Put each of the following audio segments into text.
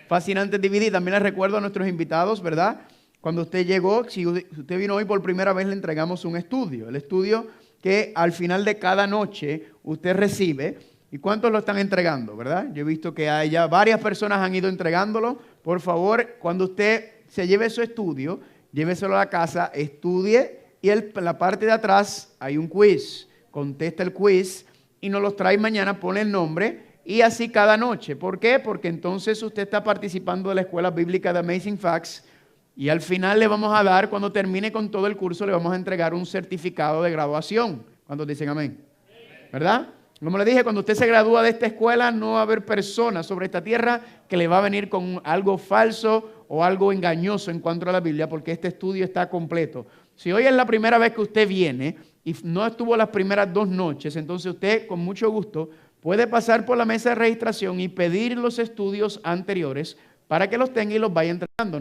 Fascinante DVD. También les recuerdo a nuestros invitados, ¿verdad? Cuando usted llegó, si usted vino hoy por primera vez, le entregamos un estudio. El estudio que al final de cada noche usted recibe. ¿Y cuántos lo están entregando, verdad? Yo he visto que hay ya varias personas han ido entregándolo. Por favor, cuando usted se lleve su estudio, lléveselo a la casa, estudie y en la parte de atrás hay un quiz. Contesta el quiz y nos los trae mañana, pone el nombre y así cada noche. ¿Por qué? Porque entonces usted está participando de la escuela bíblica de Amazing Facts y al final le vamos a dar, cuando termine con todo el curso, le vamos a entregar un certificado de graduación. ¿Cuántos dicen amén? ¿Verdad? Como le dije, cuando usted se gradúa de esta escuela, no va a haber persona sobre esta tierra que le va a venir con algo falso o algo engañoso en cuanto a la Biblia, porque este estudio está completo. Si hoy es la primera vez que usted viene y no estuvo las primeras 2 noches, entonces usted con mucho gusto puede pasar por la mesa de registración y pedir los estudios anteriores para que los tenga y los vaya entregando.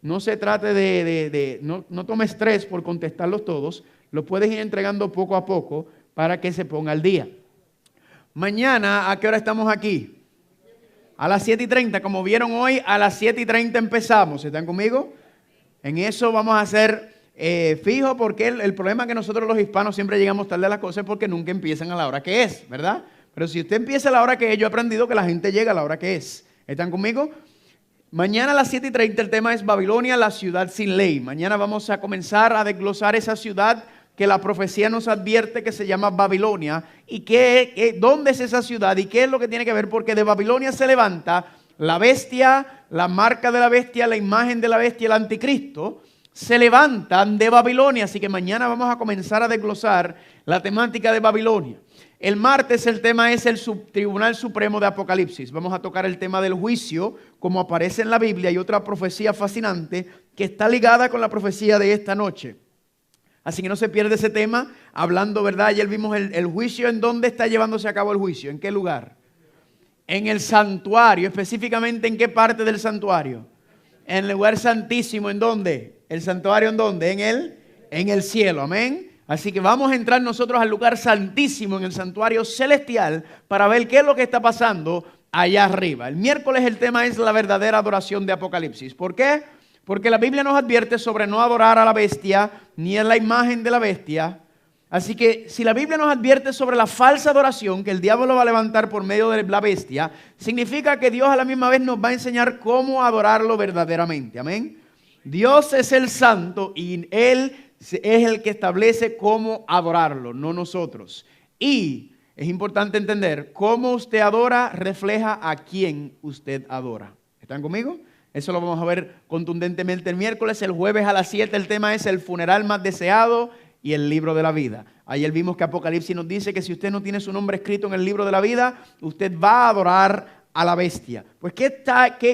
No se trate no tome estrés por contestarlos todos, los puedes ir entregando poco a poco para que se ponga al día. Mañana, ¿a qué hora estamos aquí? A las 7:30. Como vieron hoy, a las 7:30 empezamos. ¿Están conmigo? En eso vamos a ser fijos porque el problema es que nosotros los hispanos siempre llegamos tarde a las cosas porque nunca empiezan a la hora que es, ¿verdad? Pero si usted empieza a la hora que es, yo he aprendido que la gente llega a la hora que es. ¿Están conmigo? Mañana a las 7:30 el tema es Babilonia, la ciudad sin ley. Mañana vamos a comenzar a desglosar esa ciudad que la profecía nos advierte que se llama Babilonia y dónde es esa ciudad y qué es lo que tiene que ver, porque de Babilonia se levanta la bestia, la marca de la bestia, la imagen de la bestia, el anticristo, se levantan de Babilonia, así que mañana vamos a comenzar a desglosar la temática de Babilonia. El martes el tema es el Tribunal Supremo de Apocalipsis. Vamos a tocar el tema del juicio, como aparece en la Biblia, y otra profecía fascinante que está ligada con la profecía de esta noche. Así que no se pierde ese tema, hablando, ¿verdad? Ayer vimos el juicio. ¿En dónde está llevándose a cabo el juicio? ¿En qué lugar? En el santuario. Específicamente, ¿en qué parte del santuario? En el lugar santísimo. ¿En dónde? ¿El santuario en dónde? En el cielo. Amén. Así que vamos a entrar nosotros al lugar santísimo, en el santuario celestial, para ver qué es lo que está pasando allá arriba. El miércoles el tema es la verdadera adoración de Apocalipsis. ¿Por qué? Porque la Biblia nos advierte sobre no adorar a la bestia, ni a la imagen de la bestia. Así que si la Biblia nos advierte sobre la falsa adoración, que el diablo lo va a levantar por medio de la bestia, significa que Dios a la misma vez nos va a enseñar cómo adorarlo verdaderamente. Amén. Dios es el santo y Él es el que establece cómo adorarlo, no nosotros. Y es importante entender, cómo usted adora refleja a quién usted adora. ¿Están conmigo? Eso lo vamos a ver contundentemente el miércoles. El jueves a las 7 el tema es el funeral más deseado y el libro de la vida. Ayer vimos que Apocalipsis nos dice que si usted no tiene su nombre escrito en el libro de la vida, usted va a adorar a la bestia. Pues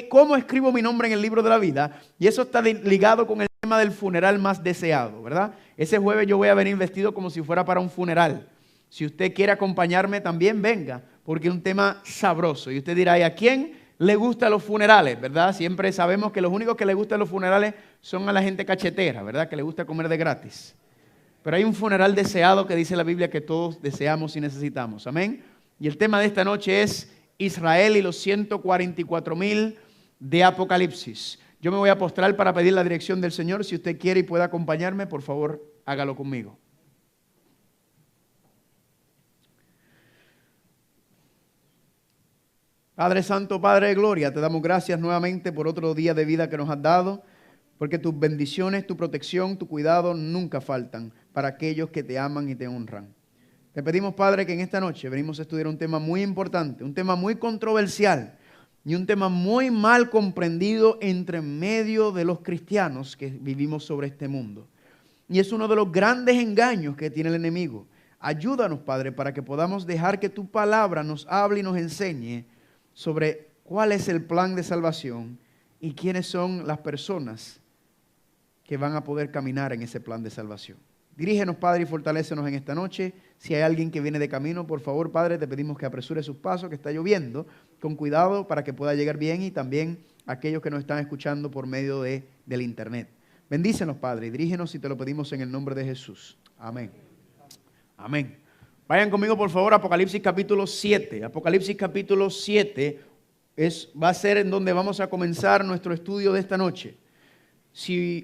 ¿cómo escribo mi nombre en el libro de la vida? Y eso está ligado con el tema del funeral más deseado, ¿verdad? Ese jueves yo voy a venir vestido como si fuera para un funeral. Si usted quiere acompañarme también, venga, porque es un tema sabroso. Y usted dirá, ¿y a quién le gustan los funerales, verdad? Siempre sabemos que los únicos que le gustan los funerales son a la gente cachetera, ¿verdad? Que le gusta comer de gratis. Pero hay un funeral deseado que dice la Biblia que todos deseamos y necesitamos. Amén. Y el tema de esta noche es Israel y los 144,000 de Apocalipsis. Yo me voy a postrar para pedir la dirección del Señor. Si usted quiere y puede acompañarme, por favor, hágalo conmigo. Padre Santo, Padre de Gloria, te damos gracias nuevamente por otro día de vida que nos has dado, porque tus bendiciones, tu protección, tu cuidado nunca faltan para aquellos que te aman y te honran. Te pedimos, Padre, que en esta noche venimos a estudiar un tema muy importante, un tema muy controversial y un tema muy mal comprendido entre medio de los cristianos que vivimos sobre este mundo. Y es uno de los grandes engaños que tiene el enemigo. Ayúdanos, Padre, para que podamos dejar que tu palabra nos hable y nos enseñe sobre cuál es el plan de salvación y quiénes son las personas que van a poder caminar en ese plan de salvación. Dirígenos, Padre, y fortalécenos en esta noche. Si hay alguien que viene de camino, por favor, Padre, te pedimos que apresure sus pasos, que está lloviendo, con cuidado para que pueda llegar bien, y también aquellos que nos están escuchando por medio del internet. Bendícenos, Padre, y dirígenos si te lo pedimos en el nombre de Jesús. Amén. Amén. Vayan conmigo, por favor, a Apocalipsis capítulo 7. Apocalipsis capítulo 7 va a ser en donde vamos a comenzar nuestro estudio de esta noche.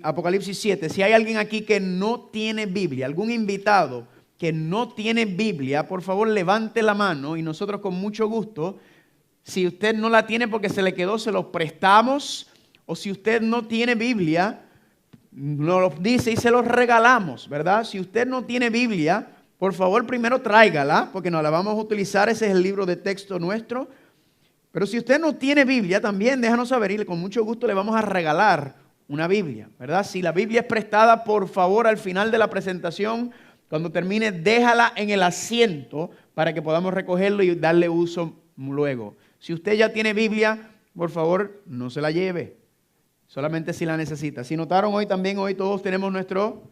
Apocalipsis 7, si hay alguien aquí que no tiene Biblia, algún invitado que no tiene Biblia, por favor levante la mano y nosotros con mucho gusto, si usted no la tiene porque se le quedó, se lo prestamos, o si usted no tiene Biblia, nos lo dice y se los regalamos, ¿verdad? Si usted no tiene Biblia, por favor primero tráigala, porque nos la vamos a utilizar, ese es el libro de texto nuestro. Pero si usted no tiene Biblia, también déjanos saber y con mucho gusto le vamos a regalar una Biblia, ¿verdad? Si la Biblia es prestada, por favor, al final de la presentación, cuando termine, déjala en el asiento para que podamos recogerlo y darle uso luego. Si usted ya tiene Biblia, por favor, no se la lleve, solamente si la necesita. Si notaron hoy todos tenemos nuestro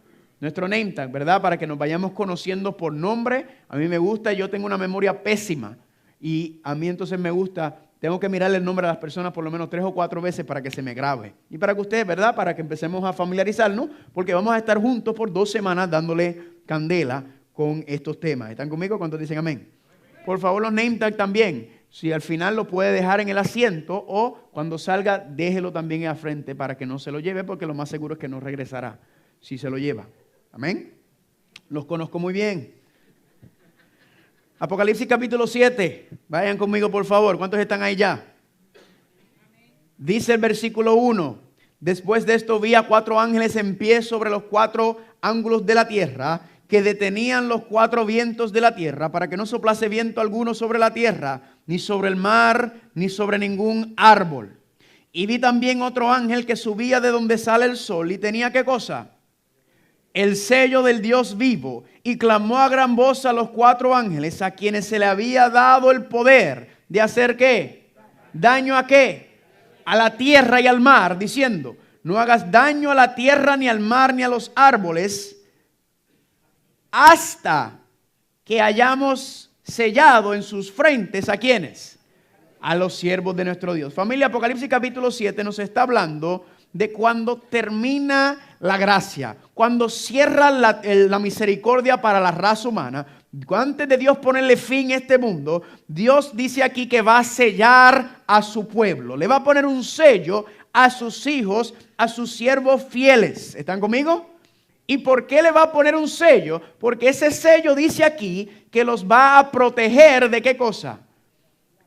name tag, ¿verdad? Para que nos vayamos conociendo por nombre. A mí me gusta, yo tengo una memoria pésima y a mí entonces me gusta. Tengo que mirarle el nombre a las personas por lo menos 3 o 4 veces para que se me grabe. Y para que ustedes, ¿verdad? Para que empecemos a familiarizarnos, porque vamos a estar juntos por 2 semanas dándole candela con estos temas. ¿Están conmigo? ¿Cuántos dicen amén? Por favor, los name tag también. Si al final lo puede dejar en el asiento o cuando salga, déjelo también al frente para que no se lo lleve, porque lo más seguro es que no regresará si se lo lleva. Amén. Los conozco muy bien. Apocalipsis capítulo 7. Vayan conmigo, por favor. ¿Cuántos están ahí ya? Dice el versículo 1. Después de esto vi a 4 ángeles en pie sobre los 4 ángulos de la tierra, que detenían los 4 vientos de la tierra, para que no soplase viento alguno sobre la tierra, ni sobre el mar, ni sobre ningún árbol. Y vi también otro ángel que subía de donde sale el sol, y tenía ¿qué cosa? El sello del Dios vivo, y clamó a gran voz a los 4 ángeles, a quienes se le había dado el poder de hacer ¿qué? ¿Daño a qué? A la tierra y al mar, diciendo: no hagas daño a la tierra, ni al mar, ni a los árboles, hasta que hayamos sellado en sus frentes ¿a quiénes? A los siervos de nuestro Dios. Familia, Apocalipsis capítulo 7 nos está hablando de cuando termina la gracia, cuando cierra la misericordia para la raza humana. Antes de Dios ponerle fin a este mundo, Dios dice aquí que va a sellar a su pueblo. Le va a poner un sello a sus hijos, a sus siervos fieles. ¿Están conmigo? ¿Y por qué le va a poner un sello? Porque ese sello dice aquí que los va a proteger ¿de qué cosa?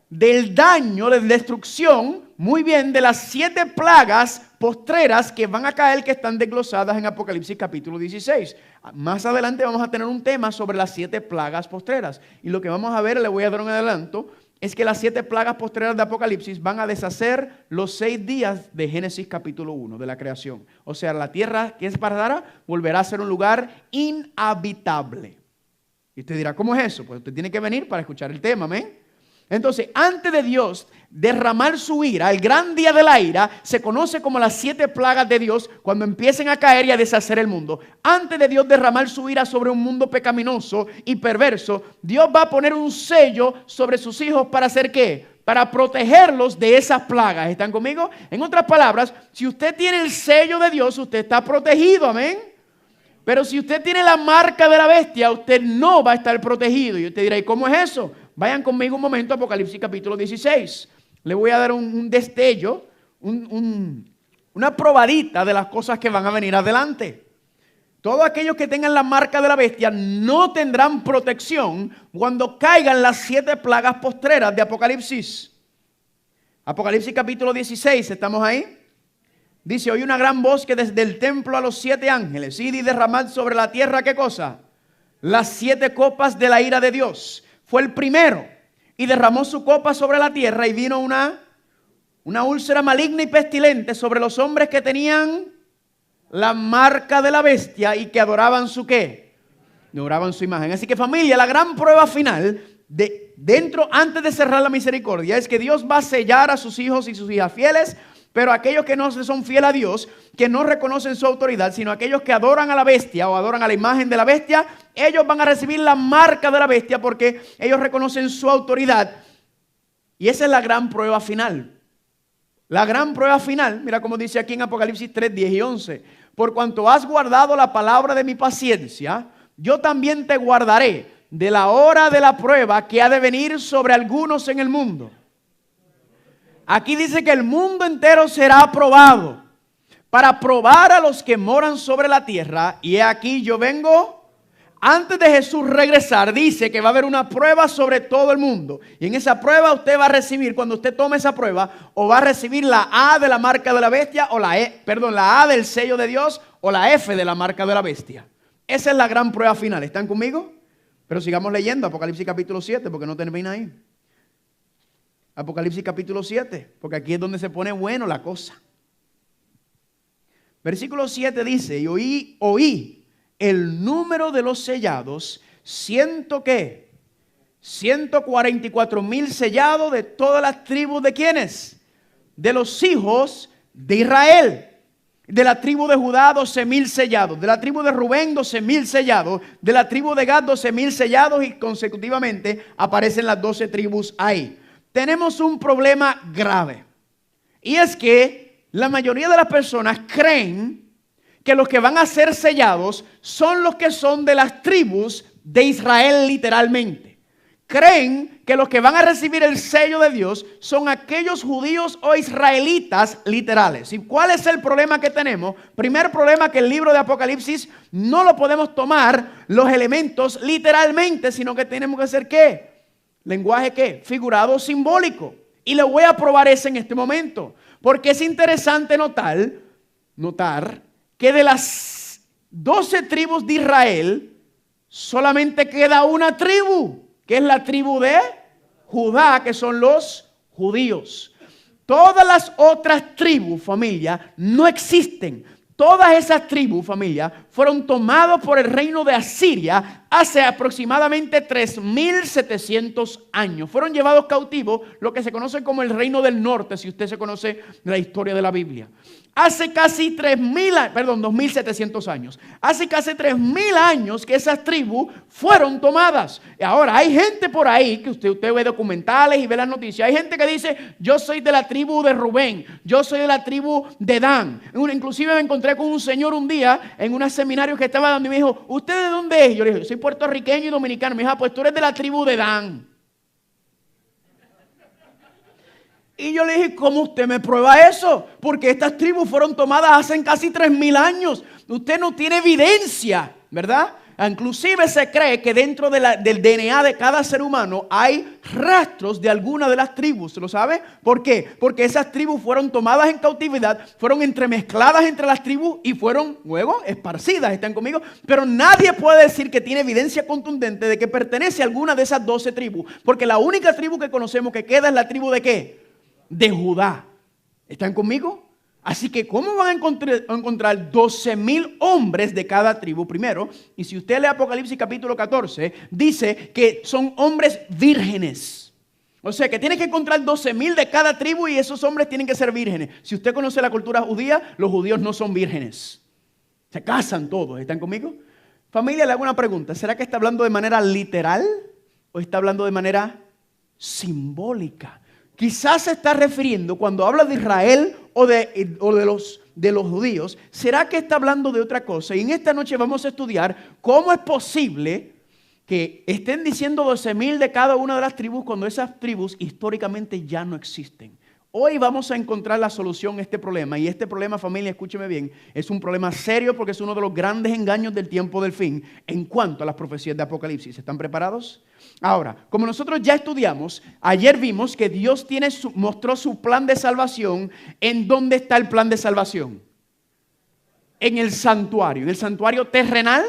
Del daño, de destrucción, muy bien, de las 7 plagas postreras que van a caer, que están desglosadas en Apocalipsis capítulo 16. Más adelante vamos a tener un tema sobre las 7 plagas postreras. Y lo que vamos a ver, le voy a dar un adelanto, es que las 7 plagas postreras de Apocalipsis van a deshacer los 6 días de Génesis capítulo 1, de la creación. O sea, la tierra que es parada volverá a ser un lugar inhabitable. Y usted dirá, ¿cómo es eso? Pues usted tiene que venir para escuchar el tema, amén. Entonces, antes de Dios derramar su ira, el gran día de la ira, se conoce como las 7 plagas de Dios, cuando empiecen a caer y a deshacer el mundo. Antes de Dios derramar su ira sobre un mundo pecaminoso y perverso, Dios va a poner un sello sobre sus hijos para hacer ¿qué? Para protegerlos de esas plagas. ¿Están conmigo? En otras palabras, si usted tiene el sello de Dios, usted está protegido, amén. Pero si usted tiene la marca de la bestia, usted no va a estar protegido. Y usted dirá, ¿y cómo es eso? Vayan conmigo un momento a Apocalipsis capítulo 16. Le voy a dar un destello, una probadita de las cosas que van a venir adelante. Todos aquellos que tengan la marca de la bestia no tendrán protección cuando caigan las 7 plagas postreras de Apocalipsis. Apocalipsis capítulo 16, ¿estamos ahí? Dice, oí una gran voz que desde el templo a los 7 ángeles, id y derramad sobre la tierra, ¿qué cosa? Las 7 copas de la ira de Dios. Fue el primero y derramó su copa sobre la tierra, y vino una úlcera maligna y pestilente sobre los hombres que tenían la marca de la bestia y que adoraban su ¿qué? Adoraban su imagen. Así que familia, la gran prueba final antes de cerrar la misericordia es que Dios va a sellar a sus hijos y sus hijas fieles. Pero aquellos que no son fieles a Dios, que no reconocen su autoridad, sino aquellos que adoran a la bestia o adoran a la imagen de la bestia, ellos van a recibir la marca de la bestia porque ellos reconocen su autoridad. Y esa es la gran prueba final. La gran prueba final, mira cómo dice aquí en Apocalipsis 3, 10 y 11. Por cuanto has guardado la palabra de mi paciencia, yo también te guardaré de la hora de la prueba que ha de venir sobre algunos en el mundo. Aquí dice que el mundo entero será aprobado para probar a los que moran sobre la tierra. Y he aquí yo vengo. Antes de Jesús regresar, dice que va a haber una prueba sobre todo el mundo. Y en esa prueba usted va a recibir, cuando usted tome esa prueba, o va a recibir la A de la marca de la bestia, o la A del sello de Dios, o la F de la marca de la bestia. Esa es la gran prueba final. ¿Están conmigo? Pero sigamos leyendo Apocalipsis capítulo 7, porque no termina ahí. Apocalipsis capítulo 7, porque aquí es donde se pone bueno la cosa. Versículo 7 dice, y oí el número de los sellados, 144,000 sellados de todas las tribus de ¿quiénes? De los hijos de Israel. De la tribu de Judá, 12,000 sellados. De la tribu de Rubén, 12,000 sellados. De la tribu de Gad, 12,000 sellados. Y consecutivamente aparecen las 12 tribus ahí. Tenemos un problema grave. Y es que la mayoría de las personas creen que los que van a ser sellados son los que son de las tribus de Israel literalmente. Creen que los que van a recibir el sello de Dios son aquellos judíos o israelitas literales. ¿Y cuál es el problema que tenemos? Primer problema, que el libro de Apocalipsis no lo podemos tomar los elementos literalmente, sino que tenemos que hacer ¿qué? Lenguaje ¿qué? Figurado, simbólico. Y le voy a probar ese en este momento. Porque es interesante notar que de las 12 tribus de Israel, solamente queda una tribu, que es la tribu de Judá, que son los judíos. Todas las otras tribus, familia, no existen. Todas esas tribus, familia, fueron tomadas por el reino de Asiria hace aproximadamente 3,700 años. Fueron llevados cautivos, lo que se conoce como el reino del norte, si usted se conoce la historia de la Biblia. Hace casi 2,700 años. Hace casi 3,000 años que esas tribus fueron tomadas. Y ahora hay gente por ahí, que usted ve documentales y ve las noticias. Hay gente que dice, yo soy de la tribu de Rubén, yo soy de la tribu de Dan. Inclusive me encontré con un señor un día en un seminario que estaba dando y me dijo, ¿usted de dónde es? Yo le dije, soy puertorriqueño y dominicano. Me dijo, pues tú eres de la tribu de Dan. Y yo le dije, ¿cómo usted me prueba eso? Porque estas tribus fueron tomadas hace casi 3,000 años. Usted no tiene evidencia, ¿verdad? Inclusive se cree que dentro del DNA de cada ser humano hay rastros de alguna de las tribus. ¿Lo sabe? ¿Por qué? Porque esas tribus fueron tomadas en cautividad, fueron entremezcladas entre las tribus y fueron luego esparcidas. ¿Están conmigo? Pero nadie puede decir que tiene evidencia contundente de que pertenece a alguna de esas 12 tribus. Porque la única tribu que conocemos que queda es la tribu de ¿qué? De Judá. ¿Están conmigo? Así que ¿cómo van a encontrar 12,000 hombres de cada tribu primero? Y si usted lee Apocalipsis capítulo 14, dice que son hombres vírgenes. O sea que tiene que encontrar 12,000 de cada tribu y esos hombres tienen que ser vírgenes. Si usted conoce la cultura judía, los judíos no son vírgenes. Se casan todos. ¿Están conmigo? Familia, le hago una pregunta. ¿Será que está hablando de manera literal o está hablando de manera simbólica? Quizás se está refiriendo, cuando habla de Israel o de los judíos, ¿será que está hablando de otra cosa? Y en esta noche vamos a estudiar cómo es posible que estén diciendo 12,000 de cada una de las tribus cuando esas tribus históricamente ya no existen. Hoy vamos a encontrar la solución a este problema. Y este problema, familia, escúcheme bien, es un problema serio porque es uno de los grandes engaños del tiempo del fin en cuanto a las profecías de Apocalipsis. ¿Están preparados? Ahora, como nosotros ya estudiamos, ayer vimos que Dios mostró su plan de salvación. ¿En dónde está el plan de salvación? En el santuario. ¿En el santuario terrenal?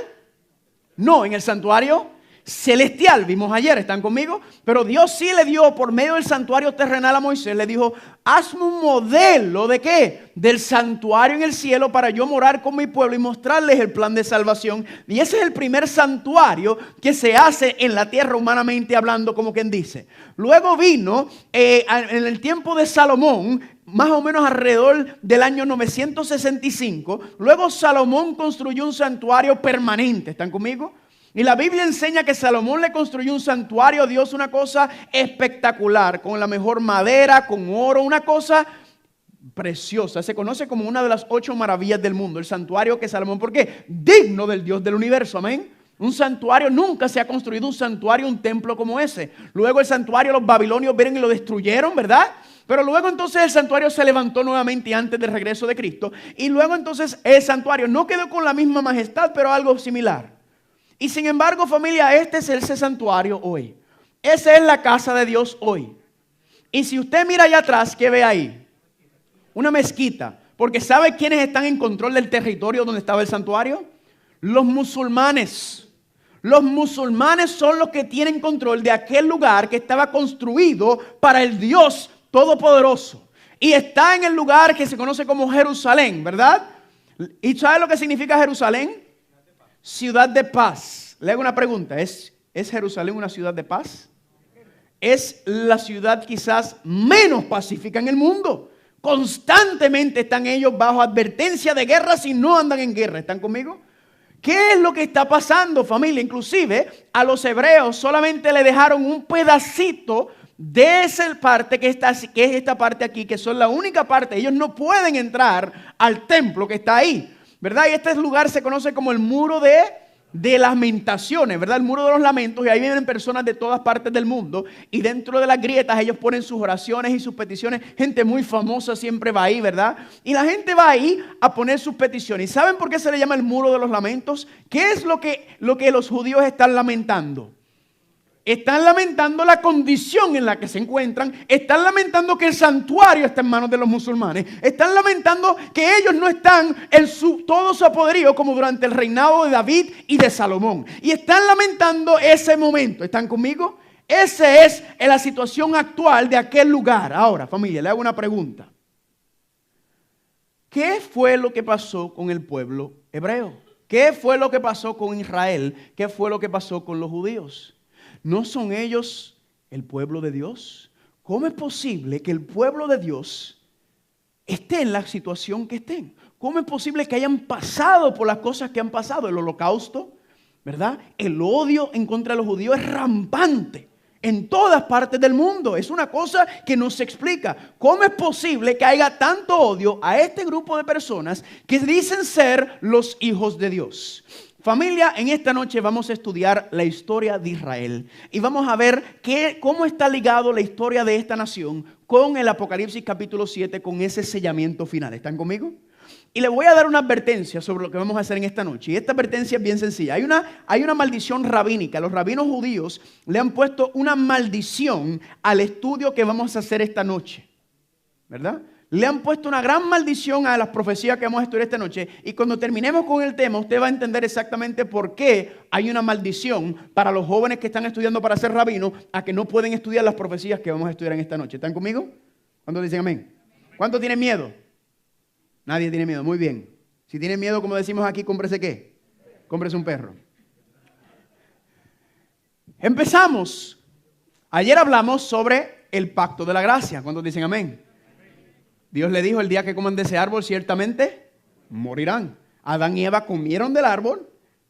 No, en el santuario celestial. Vimos ayer, ¿están conmigo? Pero Dios sí le dio por medio del santuario terrenal a Moisés. Le dijo, hazme un modelo ¿de qué? Del santuario en el cielo para yo morar con mi pueblo y mostrarles el plan de salvación. Y ese es el primer santuario que se hace en la tierra humanamente hablando, como quien dice. Luego vino en el tiempo de Salomón, más o menos alrededor del año 965. Luego Salomón construyó un santuario permanente. ¿Están conmigo? Y la Biblia enseña que Salomón le construyó un santuario a Dios, una cosa espectacular, con la mejor madera, con oro, una cosa preciosa. Se conoce como una de las 8 maravillas del mundo, el santuario que Salomón, ¿por qué? Digno del Dios del universo, amén. Un santuario, nunca se ha construido un santuario, un templo como ese. Luego el santuario los babilonios vienen y lo destruyeron, ¿verdad? Pero luego entonces el santuario se levantó nuevamente antes del regreso de Cristo. Y luego entonces el santuario no quedó con la misma majestad, pero algo similar. Y sin embargo, familia, este es ese santuario hoy. Esa es la casa de Dios hoy. Y si usted mira allá atrás, ¿qué ve ahí? Una mezquita. Porque ¿sabe quiénes están en control del territorio donde estaba el santuario? Los musulmanes. Los musulmanes son los que tienen control de aquel lugar que estaba construido para el Dios Todopoderoso. Y está en el lugar que se conoce como Jerusalén, ¿verdad? ¿Y sabe lo que significa Jerusalén? Ciudad de paz. Le hago una pregunta. ¿Es Jerusalén una ciudad de paz? Es la ciudad quizás menos pacífica en el mundo. Constantemente están ellos bajo advertencia de guerra si no andan en guerra. ¿Están conmigo? ¿Qué es lo que está pasando, familia? Inclusive a los hebreos solamente le dejaron un pedacito de esa parte que es esta parte aquí, que son la única parte. Ellos no pueden entrar al templo que está ahí, ¿verdad? Y este lugar se conoce como el muro de lamentaciones, ¿verdad? El muro de los lamentos. Y ahí vienen personas de todas partes del mundo. Y dentro de las grietas ellos ponen sus oraciones y sus peticiones. Gente muy famosa siempre va ahí, ¿verdad? Y la gente va ahí a poner sus peticiones. ¿Y saben por qué se le llama el muro de los lamentos? ¿Qué es lo que los judíos están lamentando? Están lamentando la condición en la que se encuentran. Están lamentando que el santuario está en manos de los musulmanes. Están lamentando que ellos no están en todo su poderío como durante el reinado de David y de Salomón. Y están lamentando ese momento. ¿Están conmigo? Esa es la situación actual de aquel lugar. Ahora, familia, le hago una pregunta. ¿Qué fue lo que pasó con el pueblo hebreo? ¿Qué fue lo que pasó con Israel? ¿Qué fue lo que pasó con los judíos? ¿No son ellos el pueblo de Dios? ¿Cómo es posible que el pueblo de Dios esté en la situación que estén? ¿Cómo es posible que hayan pasado por las cosas que han pasado? El holocausto, ¿verdad? El odio en contra de los judíos es rampante en todas partes del mundo. Es una cosa que no se explica. ¿Cómo es posible que haya tanto odio a este grupo de personas que dicen ser los hijos de Dios? Familia, en esta noche vamos a estudiar la historia de Israel y vamos a ver cómo está ligado la historia de esta nación con el Apocalipsis capítulo 7, con ese sellamiento final. ¿Están conmigo? Y les voy a dar una advertencia sobre lo que vamos a hacer en esta noche. Y esta advertencia es bien sencilla. Hay una maldición rabínica. Los rabinos judíos le han puesto una maldición al estudio que vamos a hacer esta noche, ¿verdad? Le han puesto una gran maldición a las profecías que vamos a estudiar esta noche. Y cuando terminemos con el tema, usted va a entender exactamente por qué hay una maldición para los jóvenes que están estudiando para ser rabinos, a que no pueden estudiar las profecías que vamos a estudiar en esta noche. ¿Están conmigo? ¿Cuántos dicen amén? ¿Cuántos tienen miedo? Nadie tiene miedo. Muy bien. Si tienen miedo, como decimos aquí, cómprese ¿qué? Cómprese un perro. Empezamos. Ayer hablamos sobre el pacto de la gracia. ¿Cuántos dicen amén? Dios le dijo: el día que coman de ese árbol ciertamente morirán. Adán y Eva comieron del árbol,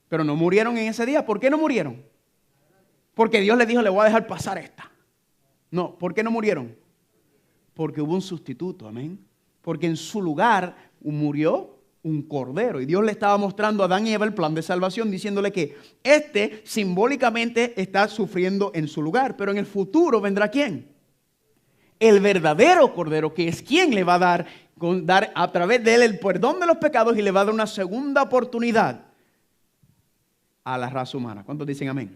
pero no murieron en ese día. ¿Por qué no murieron? Porque Dios le dijo: le voy a dejar pasar esta. No, ¿por qué no murieron? Porque hubo un sustituto, amén. Porque en su lugar murió un cordero. Y Dios le estaba mostrando a Adán y Eva el plan de salvación, diciéndole que simbólicamente está sufriendo en su lugar. Pero en el futuro vendrá ¿quién? El verdadero cordero, que es quien le va a dar a través de él el perdón de los pecados y le va a dar una segunda oportunidad a la raza humana. ¿Cuántos dicen amén?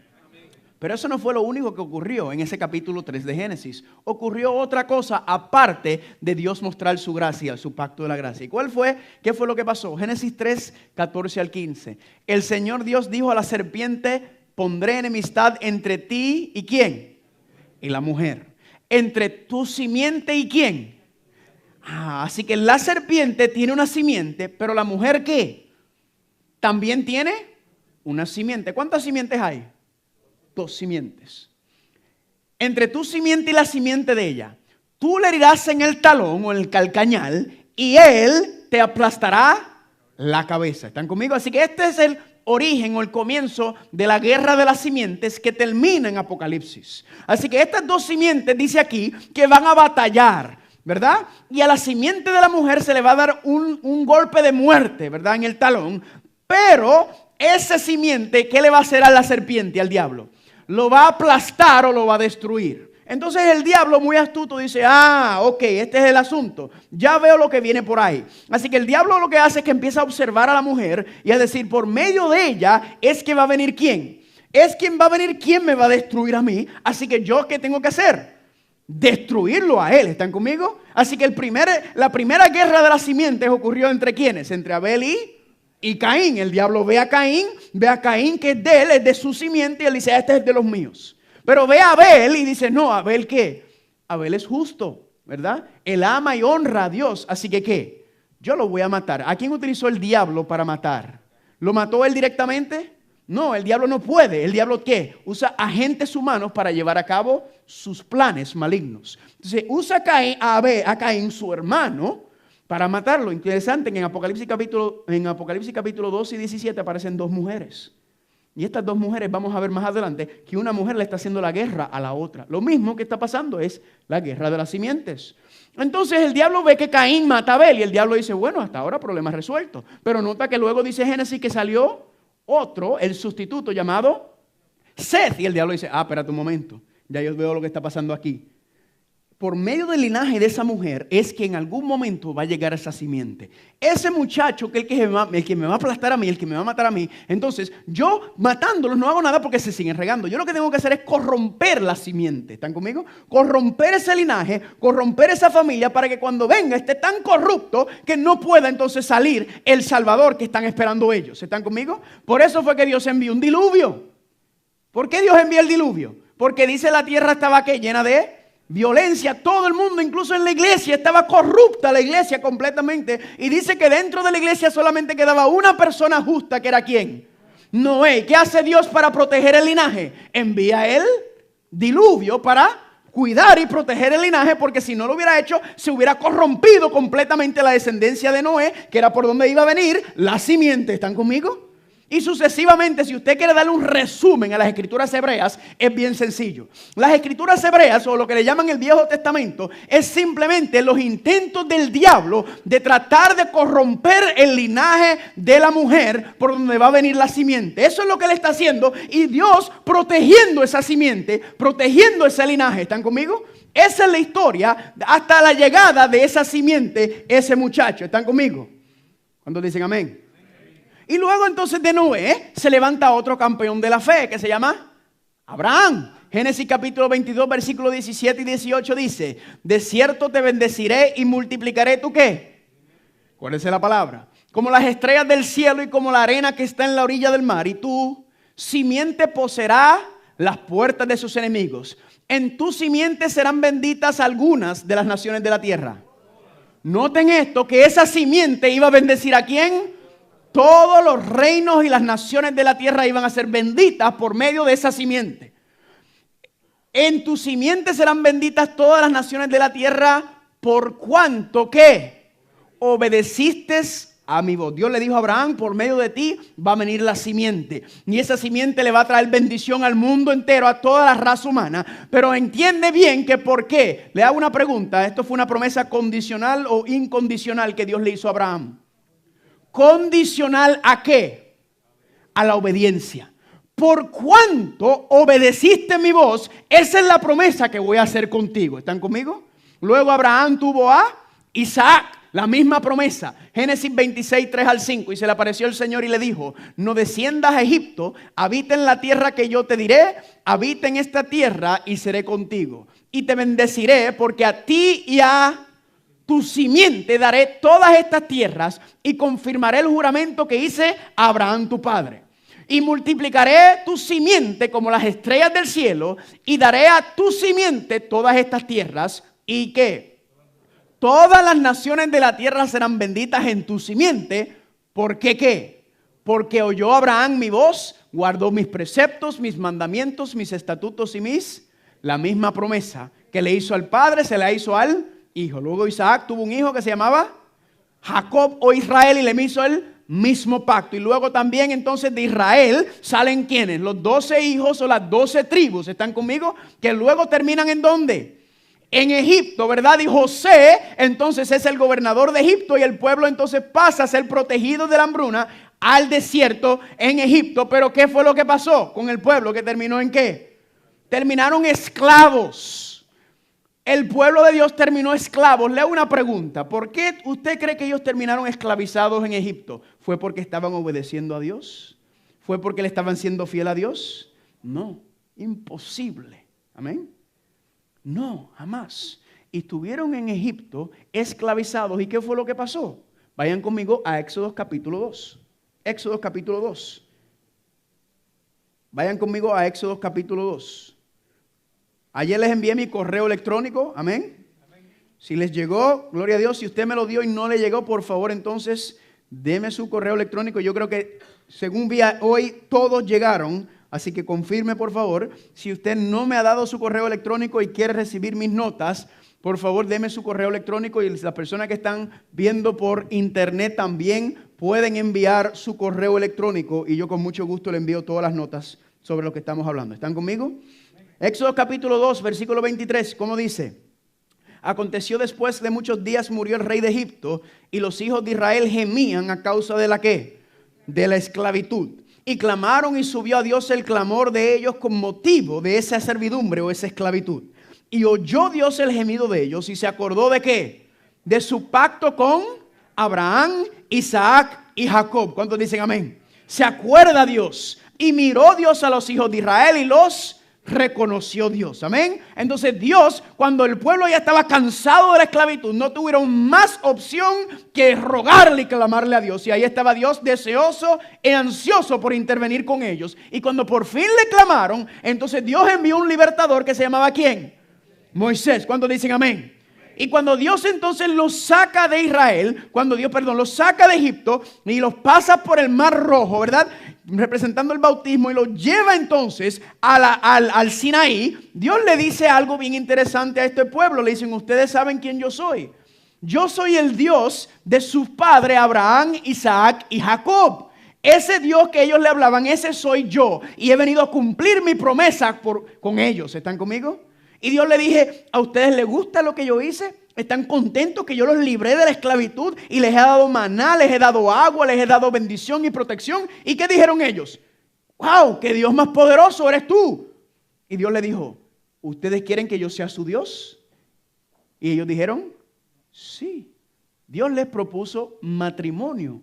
Pero eso no fue lo único que ocurrió en ese capítulo 3 de Génesis. Ocurrió otra cosa aparte de Dios mostrar su gracia, su pacto de la gracia. ¿Y qué fue lo que pasó? Génesis 3, 14 al 15. El Señor Dios dijo a la serpiente: pondré enemistad entre ti y ¿quién? Y la mujer. Entre tu simiente y ¿quién? Así que la serpiente tiene una simiente, pero la mujer ¿qué? También tiene una simiente. ¿Cuántas simientes hay? 2 simientes. Entre tu simiente y la simiente de ella, tú le herirás en el talón o en el calcañal y él te aplastará la cabeza. ¿Están conmigo? Así que este es el origen o el comienzo de la guerra de las simientes que termina en Apocalipsis. Así que estas 2 simientes, dice aquí, que van a batallar, ¿verdad? Y a la simiente de la mujer se le va a dar un golpe de muerte, ¿verdad? En el talón. Pero esa simiente, ¿qué le va a hacer a la serpiente, al diablo? ¿Lo va a aplastar o lo va a destruir? Entonces el diablo, muy astuto, dice, ok, este es el asunto. Ya veo lo que viene por ahí. Así que el diablo lo que hace es que empieza a observar a la mujer y a decir, por medio de ella es que va a venir ¿quién? Es quien va a venir quien me va a destruir a mí. Así que yo, ¿qué tengo que hacer? Destruirlo a él. ¿Están conmigo? Así que la primera guerra de las simientes ocurrió entre ¿quiénes? Entre Abel y Caín. El diablo ve a Caín que es de él, es de su simiente, y él dice, este es de los míos. Pero ve a Abel y dice, no, ¿Abel qué? Abel es justo, ¿verdad? Él ama y honra a Dios, así que ¿qué? Yo lo voy a matar. ¿A quién utilizó el diablo para matar? ¿Lo mató él directamente? No, el diablo no puede. ¿El diablo qué? Usa agentes humanos para llevar a cabo sus planes malignos. Entonces usa a Caín, su hermano, para matarlo. Interesante que en Apocalipsis capítulo 12 y 17 aparecen dos mujeres. Y estas dos mujeres, vamos a ver más adelante, que una mujer le está haciendo la guerra a la otra. Lo mismo que está pasando es la guerra de las simientes. Entonces el diablo ve que Caín mata a Abel y el diablo dice, bueno, hasta ahora problema resuelto. Pero nota que luego dice Génesis que salió otro, el sustituto llamado Seth. Y el diablo dice, espérate un momento, ya yo veo lo que está pasando aquí. Por medio del linaje de esa mujer es que en algún momento va a llegar esa simiente. Ese muchacho que el que me va a aplastar a mí, el que me va a matar a mí. Entonces yo matándolos no hago nada porque se siguen regando. Yo lo que tengo que hacer es corromper la simiente. ¿Están conmigo? Corromper ese linaje, corromper esa familia para que cuando venga esté tan corrupto que no pueda entonces salir el Salvador que están esperando ellos. ¿Están conmigo? Por eso fue que Dios envió un diluvio. ¿Por qué Dios envió el diluvio? Porque dice la tierra estaba ¿qué? Llena de violencia. Todo el mundo, incluso en la iglesia, estaba corrupta la iglesia completamente. Y dice que dentro de la iglesia solamente quedaba una persona justa, que era ¿quién? Noé. ¿Qué hace Dios para proteger el linaje? Envía el diluvio para cuidar y proteger el linaje, porque si no lo hubiera hecho, se hubiera corrompido completamente la descendencia de Noé, que era por donde iba a venir la simiente. ¿Están conmigo? Y sucesivamente, si usted quiere darle un resumen a las escrituras hebreas, es bien sencillo. Las escrituras hebreas, o lo que le llaman el Viejo Testamento, es simplemente los intentos del diablo de tratar de corromper el linaje de la mujer por donde va a venir la simiente. Eso es lo que él está haciendo, y Dios protegiendo esa simiente, protegiendo ese linaje. ¿Están conmigo? Esa es la historia hasta la llegada de esa simiente, ese muchacho. ¿Están conmigo? ¿Cuántos dicen amén? Y luego entonces de Noé se levanta otro campeón de la fe que se llama Abraham. Génesis capítulo 22 versículos 17 y 18 dice, de cierto te bendeciré y multiplicaré ¿tú qué? ¿Cuál es la palabra? Como las estrellas del cielo y como la arena que está en la orilla del mar. Y tu simiente poseerá las puertas de sus enemigos. En tu simiente serán benditas algunas de las naciones de la tierra. Noten esto, que esa simiente iba a bendecir ¿a quién? Todos los reinos y las naciones de la tierra iban a ser benditas por medio de esa simiente. En tu simiente serán benditas todas las naciones de la tierra por cuanto que obedeciste a mi voz. Dios le dijo a Abraham, por medio de ti va a venir la simiente. Y esa simiente le va a traer bendición al mundo entero, a toda la raza humana. Pero entiende bien que por qué. Le hago una pregunta. ¿Esto fue una promesa condicional o incondicional que Dios le hizo a Abraham? ¿Condicional a qué? A la obediencia. Por cuanto obedeciste mi voz, esa es la promesa que voy a hacer contigo. ¿Están conmigo? Luego Abraham tuvo a Isaac, la misma promesa. Génesis 26, 3 al 5. Y se le apareció el Señor y le dijo, no desciendas a Egipto, habita en la tierra que yo te diré, habita en esta tierra y seré contigo. Y te bendeciré porque a ti y a tu simiente daré todas estas tierras y confirmaré el juramento que hice a Abraham tu padre. Y multiplicaré tu simiente como las estrellas del cielo y daré a tu simiente todas estas tierras. ¿Y qué? Todas las naciones de la tierra serán benditas en tu simiente. ¿Por qué qué? Porque oyó Abraham mi voz, guardó mis preceptos, mis mandamientos, mis estatutos y la misma promesa que le hizo al padre se la hizo al hijo. Luego Isaac tuvo un hijo que se llamaba Jacob o Israel y le hizo el mismo pacto. Y luego también entonces de Israel salen ¿quiénes? Los 12 hijos o las 12 tribus. ¿Están conmigo? Que luego terminan ¿en dónde? En Egipto, ¿verdad? Y José entonces es el gobernador de Egipto y el pueblo entonces pasa a ser protegido de la hambruna al desierto en Egipto. Pero ¿qué fue lo que pasó con el pueblo? ¿Que terminó en qué? Terminaron esclavos. el pueblo de Dios terminó esclavos. Le hago una pregunta. ¿Por qué usted cree que ellos terminaron esclavizados en Egipto? ¿Fue porque estaban obedeciendo a Dios? ¿Fue porque le estaban siendo fiel a Dios? No, imposible. Amén. No, jamás. Y estuvieron en Egipto esclavizados. ¿Y qué fue lo que pasó? Vayan conmigo a Éxodo capítulo 2. Éxodo capítulo 2. Vayan conmigo a Éxodo capítulo 2. Ayer les envié mi correo electrónico. Amén. Si les llegó, gloria a Dios. Si usted me lo dio y no le llegó, por favor, entonces deme su correo electrónico. Yo creo que según vi hoy todos llegaron. Así que confirme, por favor. Si usted no me ha dado su correo electrónico y quiere recibir mis notas, por favor, deme su correo electrónico. Y las personas que están viendo por internet también pueden enviar su correo electrónico. Y yo con mucho gusto le envío todas las notas sobre lo que estamos hablando. ¿Están conmigo? Éxodo capítulo 2, versículo 23. ¿Cómo dice? Aconteció después de muchos días murió el rey de Egipto y los hijos de Israel gemían a causa de la ¿qué? De la esclavitud. Y clamaron y subió a Dios el clamor de ellos con motivo de esa servidumbre o esa esclavitud. Y oyó Dios el gemido de ellos y se acordó ¿de qué? De su pacto con Abraham, Isaac y Jacob. ¿Cuántos dicen amén? Se acuerda Dios y miró Dios a los hijos de Israel y los reconoció Dios. Amén. Entonces Dios, cuando el pueblo ya estaba cansado de la esclavitud, no tuvieron más opción que rogarle y clamarle a Dios. Y ahí estaba Dios deseoso y ansioso por intervenir con ellos. Y cuando por fin le clamaron, entonces Dios envió un libertador que se llamaba ¿quién? Moisés. ¿Cuántos dicen amén? Y cuando Dios entonces los saca de Israel, los saca de Egipto y los pasa por el Mar Rojo, ¿verdad? Representando el bautismo y los lleva entonces al Sinaí, Dios le dice algo bien interesante a este pueblo. Le dicen, ustedes saben quién yo soy. Yo soy el Dios de su padre Abraham, Isaac y Jacob. Ese Dios que ellos le hablaban, ese soy yo. Y he venido a cumplir mi promesa con ellos. ¿Están conmigo? Y Dios le dije, ¿a ustedes les gusta lo que yo hice? ¿Están contentos que yo los libré de la esclavitud y les he dado maná, les he dado agua, les he dado bendición y protección? ¿Y qué dijeron ellos? ¡Wow! ¡Qué Dios más poderoso eres tú! Y Dios le dijo, ¿ustedes quieren que yo sea su Dios? Y ellos dijeron, sí. Dios les propuso matrimonio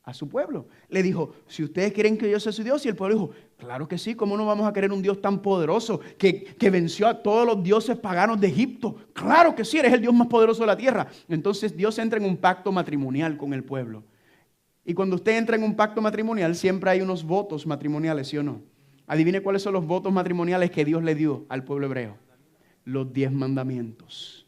a su pueblo. Le dijo, si ustedes quieren que yo sea su Dios, y el pueblo dijo, claro que sí, ¿cómo no vamos a querer un Dios tan poderoso que venció a todos los dioses paganos de Egipto? Claro que sí, eres el Dios más poderoso de la tierra. Entonces Dios entra en un pacto matrimonial con el pueblo. Y cuando usted entra en un pacto matrimonial, siempre hay unos votos matrimoniales, ¿sí o no? Adivine cuáles son los votos matrimoniales que Dios le dio al pueblo hebreo. Los 10 mandamientos.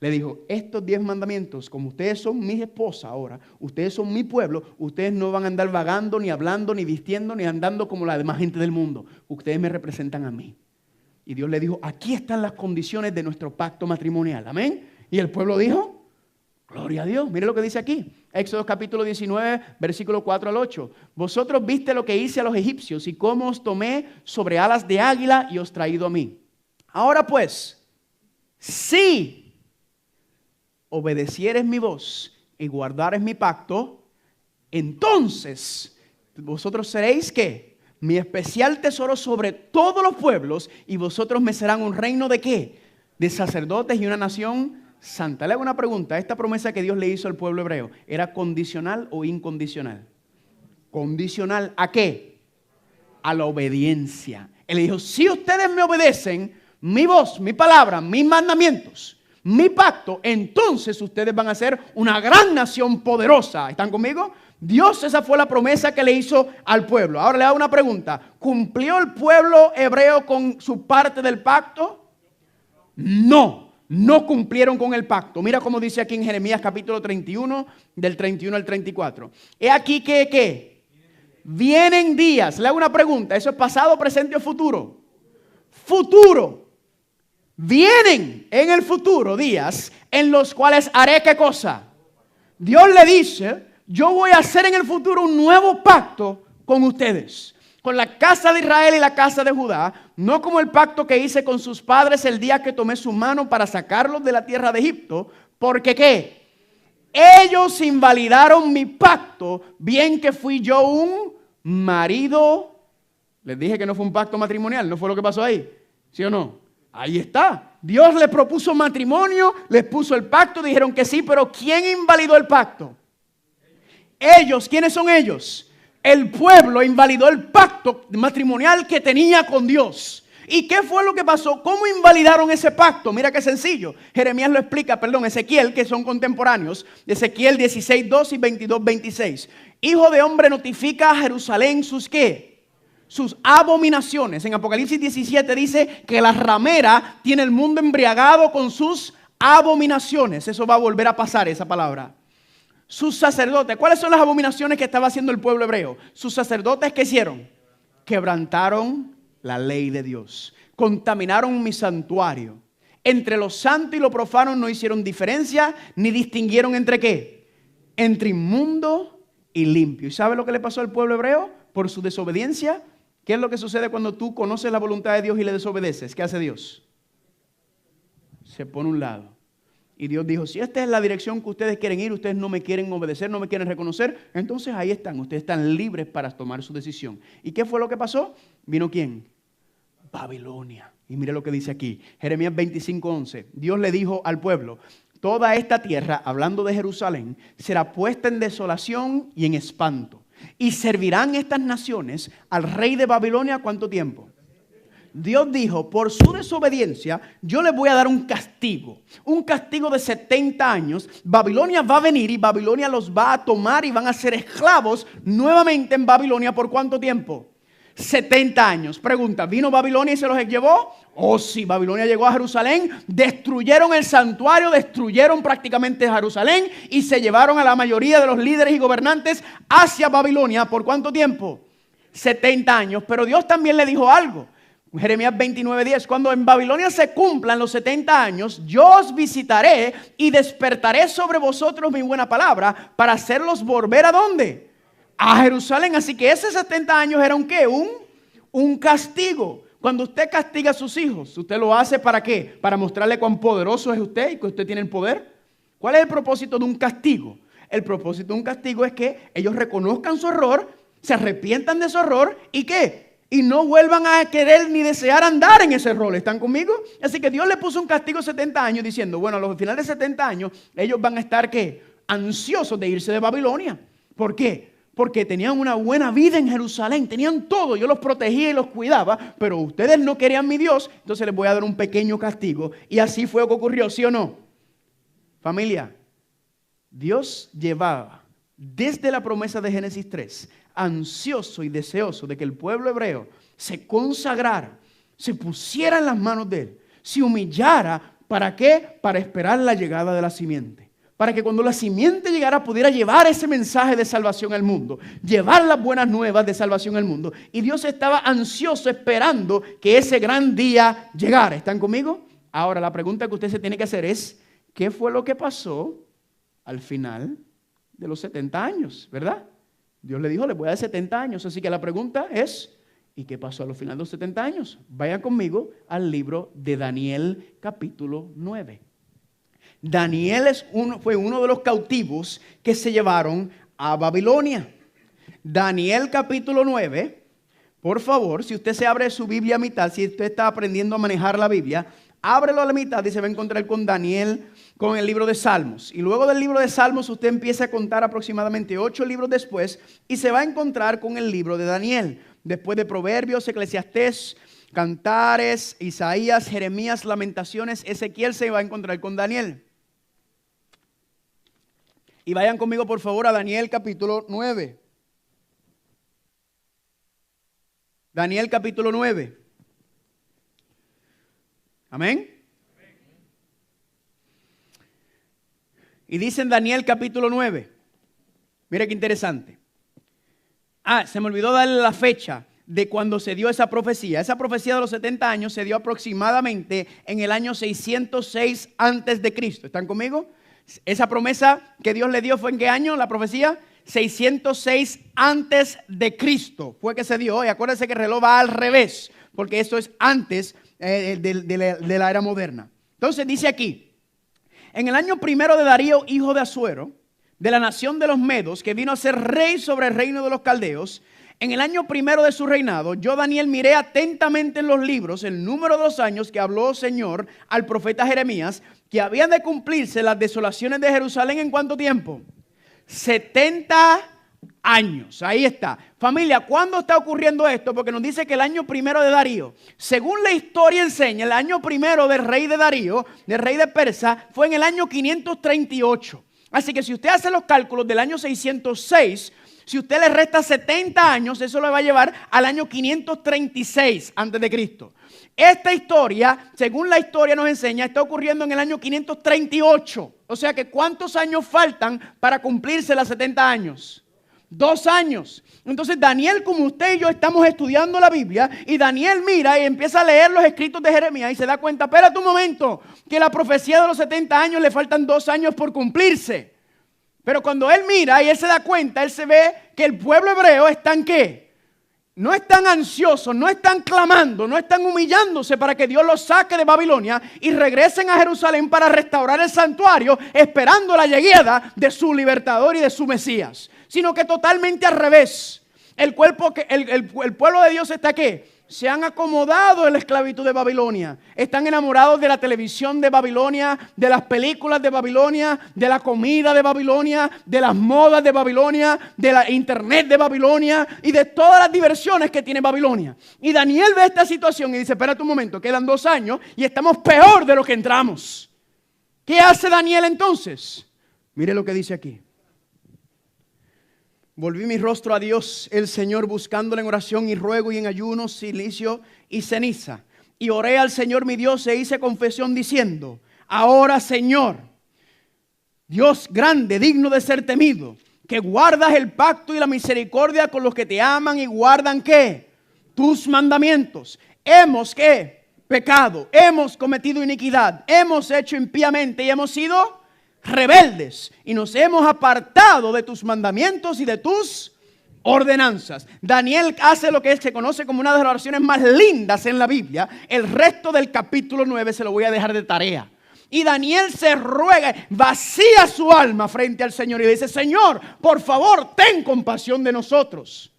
Le dijo, estos 10 mandamientos, como ustedes son mis esposas ahora, ustedes son mi pueblo, ustedes no van a andar vagando, ni hablando, ni vistiendo, ni andando como la demás gente del mundo. Ustedes me representan a mí. Y Dios le dijo, aquí están las condiciones de nuestro pacto matrimonial. Amén. Y el pueblo dijo, gloria a Dios. Mire lo que dice aquí. Éxodo capítulo 19, versículo 4 al 8. Vosotros viste lo que hice a los egipcios y cómo os tomé sobre alas de águila y os traído a mí. Ahora pues, sí obedecieres mi voz y guardares mi pacto, entonces vosotros seréis ¿qué? Mi especial tesoro sobre todos los pueblos y vosotros me serán un reino ¿de qué? De sacerdotes y una nación santa. Le hago una pregunta, ¿esta promesa que Dios le hizo al pueblo hebreo era condicional o incondicional? Condicional ¿a qué? A la obediencia. Él le dijo, si ustedes me obedecen, mi voz, mi palabra, mis mandamientos, mi pacto, entonces ustedes van a ser una gran nación poderosa. ¿Están conmigo? Dios, esa fue la promesa que le hizo al pueblo. Ahora le hago una pregunta. ¿Cumplió el pueblo hebreo con su parte del pacto? No, no cumplieron con el pacto. Mira cómo dice aquí en Jeremías capítulo 31, del 31 al 34. He aquí que, ¿qué? Vienen días. Le hago una pregunta. ¿Eso es pasado, presente o futuro? Futuro. Vienen en el futuro días en los cuales haré ¿qué cosa? Dios le dice, yo voy a hacer en el futuro un nuevo pacto con ustedes, con la casa de Israel y la casa de Judá, no como el pacto que hice con sus padres el día que tomé su mano para sacarlos de la tierra de Egipto, porque ¿qué? Ellos invalidaron mi pacto, bien que fui yo un marido. Les dije que no fue un pacto matrimonial, ¿no fue lo que pasó ahí? ¿Sí o no? Ahí está. Dios les propuso matrimonio, les puso el pacto, dijeron que sí, pero ¿quién invalidó el pacto? Ellos. ¿Quiénes son ellos? El pueblo invalidó el pacto matrimonial que tenía con Dios. ¿Y qué fue lo que pasó? ¿Cómo invalidaron ese pacto? Mira qué sencillo. Jeremías lo explica, Ezequiel, que son contemporáneos. Ezequiel 16:2 y 22:26. Hijo de hombre, notifica a Jerusalén sus ¿qué? Sus abominaciones. En Apocalipsis 17 dice que la ramera tiene el mundo embriagado con sus abominaciones. Eso va a volver a pasar, esa palabra. Sus sacerdotes. ¿Cuáles son las abominaciones que estaba haciendo el pueblo hebreo? Sus sacerdotes, ¿qué hicieron? Quebrantaron la ley de Dios. Contaminaron mi santuario. Entre lo santo y lo profano no hicieron diferencia, ni distinguieron entre ¿qué? Entre inmundo y limpio. ¿Y sabe lo que le pasó al pueblo hebreo? Por su desobediencia. ¿Qué es lo que sucede cuando tú conoces la voluntad de Dios y le desobedeces? ¿Qué hace Dios? Se pone a un lado. Y Dios dijo, si esta es la dirección que ustedes quieren ir, ustedes no me quieren obedecer, no me quieren reconocer, entonces ahí están, ustedes están libres para tomar su decisión. ¿Y qué fue lo que pasó? ¿Vino quién? Babilonia. Y mire lo que dice aquí, Jeremías 25:11. Dios le dijo al pueblo, toda esta tierra, hablando de Jerusalén, será puesta en desolación y en espanto. Y servirán estas naciones al rey de Babilonia, ¿cuánto tiempo? Dios dijo, por su desobediencia, yo les voy a dar un castigo de 70 años. Babilonia va a venir y Babilonia los va a tomar y van a ser esclavos nuevamente en Babilonia. ¿Por cuánto tiempo? 70 años. Pregunta, ¿vino Babilonia y se los llevó? Oh sí, Babilonia llegó a Jerusalén, destruyeron el santuario, destruyeron prácticamente Jerusalén y se llevaron a la mayoría de los líderes y gobernantes hacia Babilonia. ¿Por cuánto tiempo? 70 años. Pero Dios también le dijo algo. Jeremías 29:10, cuando en Babilonia se cumplan los 70 años, yo os visitaré y despertaré sobre vosotros mi buena palabra para hacerlos volver ¿a dónde? A Jerusalén. Así que ese 70 años era un ¿qué? Un castigo. Cuando usted castiga a sus hijos, ¿usted lo hace para qué? Para mostrarle cuán poderoso es usted y que usted tiene el poder. ¿Cuál es el propósito de un castigo? El propósito de un castigo es que ellos reconozcan su error, se arrepientan de su error y ¿qué? Y no vuelvan a querer ni desear andar en ese rol. ¿Están conmigo? Así que Dios le puso un castigo 70 años diciendo, bueno, a los finales de 70 años, ellos van a estar ¿qué? Ansiosos de irse de Babilonia. ¿Por qué? Porque tenían una buena vida en Jerusalén, tenían todo, yo los protegía y los cuidaba, pero ustedes no querían mi Dios, entonces les voy a dar un pequeño castigo. Y así fue lo que ocurrió, ¿sí o no? Familia, Dios llevaba desde la promesa de Génesis 3, ansioso y deseoso de que el pueblo hebreo se consagrara, se pusiera en las manos de él, se humillara. ¿Para qué? Para esperar la llegada de la simiente. Para que cuando la simiente llegara pudiera llevar ese mensaje de salvación al mundo, llevar las buenas nuevas de salvación al mundo. Y Dios estaba ansioso esperando que ese gran día llegara. ¿Están conmigo? Ahora la pregunta que usted se tiene que hacer es, ¿qué fue lo que pasó al final de los 70 años? ¿Verdad? Dios le dijo, le voy a dar 70 años. Así que la pregunta es, ¿y qué pasó a los finales de los 70 años? Vayan conmigo al libro de Daniel capítulo 9. Daniel fue uno de los cautivos que se llevaron a Babilonia. Daniel capítulo 9, por favor, si usted se abre su Biblia a mitad, si usted está aprendiendo a manejar la Biblia, ábrelo a la mitad y se va a encontrar con Daniel, con el libro de Salmos. Y luego del libro de Salmos usted empieza a contar aproximadamente 8 libros después y se va a encontrar con el libro de Daniel. Después de Proverbios, Eclesiastés, Cantares, Isaías, Jeremías, Lamentaciones, Ezequiel, se va a encontrar con Daniel. Y vayan conmigo por favor a Daniel capítulo 9. Daniel capítulo 9. Amén. Y dice en Daniel capítulo 9. Mira qué interesante. Se me olvidó darle la fecha de cuando se dio esa profecía. Esa profecía de los 70 años se dio aproximadamente en el año 606 antes de Cristo. ¿Están conmigo? Esa promesa que Dios le dio ¿fue en qué año la profecía? 606 antes de Cristo fue que se dio. Y acuérdense que el reloj va al revés, porque esto es antes de la era moderna. Entonces dice aquí, en el año primero de Darío, hijo de Asuero, de la nación de los Medos, que vino a ser rey sobre el reino de los caldeos, En el año primero de su reinado, yo, Daniel, miré atentamente en los libros el número de los años que habló Señor al profeta Jeremías, que habían de cumplirse las desolaciones de Jerusalén. ¿En cuánto tiempo? 70 años. Ahí está. Familia, ¿cuándo está ocurriendo esto? Porque nos dice que el año primero de Darío, según la historia enseña, el año primero del rey de Darío, del rey de Persa, fue en el año 538. Así que si usted hace los cálculos del año 606, si usted le resta 70 años, eso le va a llevar al año 536 antes de Cristo. Esta historia, según la historia nos enseña, está ocurriendo en el año 538. O sea que ¿cuántos años faltan para cumplirse los 70 años? 2 años. Entonces Daniel, como usted y yo estamos estudiando la Biblia, y Daniel mira y empieza a leer los escritos de Jeremías y se da cuenta, espérate un momento, que la profecía de los 70 años le faltan 2 años por cumplirse. Pero cuando él mira y él se da cuenta, él se ve que el pueblo hebreo están ¿qué? No están ansiosos, no están clamando, no están humillándose para que Dios los saque de Babilonia y regresen a Jerusalén para restaurar el santuario, esperando la llegada de su libertador y de su Mesías. Sino que totalmente al revés. El pueblo de Dios está ¿qué? Se han acomodado en la esclavitud de Babilonia. Están enamorados de la televisión de Babilonia, de las películas de Babilonia, de la comida de Babilonia, de las modas de Babilonia, de la internet de Babilonia y de todas las diversiones que tiene Babilonia. Y Daniel ve esta situación y dice, espérate un momento, quedan 2 años y estamos peor de lo que entramos. ¿Qué hace Daniel entonces? Mire lo que dice aquí. Volví mi rostro a Dios, el Señor, buscándole en oración y ruego y en ayuno, silicio y ceniza. Y oré al Señor mi Dios e hice confesión diciendo, ahora Señor, Dios grande, digno de ser temido, que guardas el pacto y la misericordia con los que te aman y guardan ¿qué? Tus mandamientos. Hemos ¿qué? Pecado, hemos cometido iniquidad, hemos hecho impíamente y hemos sido rebeldes y nos hemos apartado de tus mandamientos y de tus ordenanzas. Daniel hace lo que se conoce como una de las oraciones más lindas en la Biblia. El resto del capítulo 9 se lo voy a dejar de tarea. Y Daniel se ruega, vacía su alma frente al Señor y le dice, Señor, por favor, ten compasión de nosotros.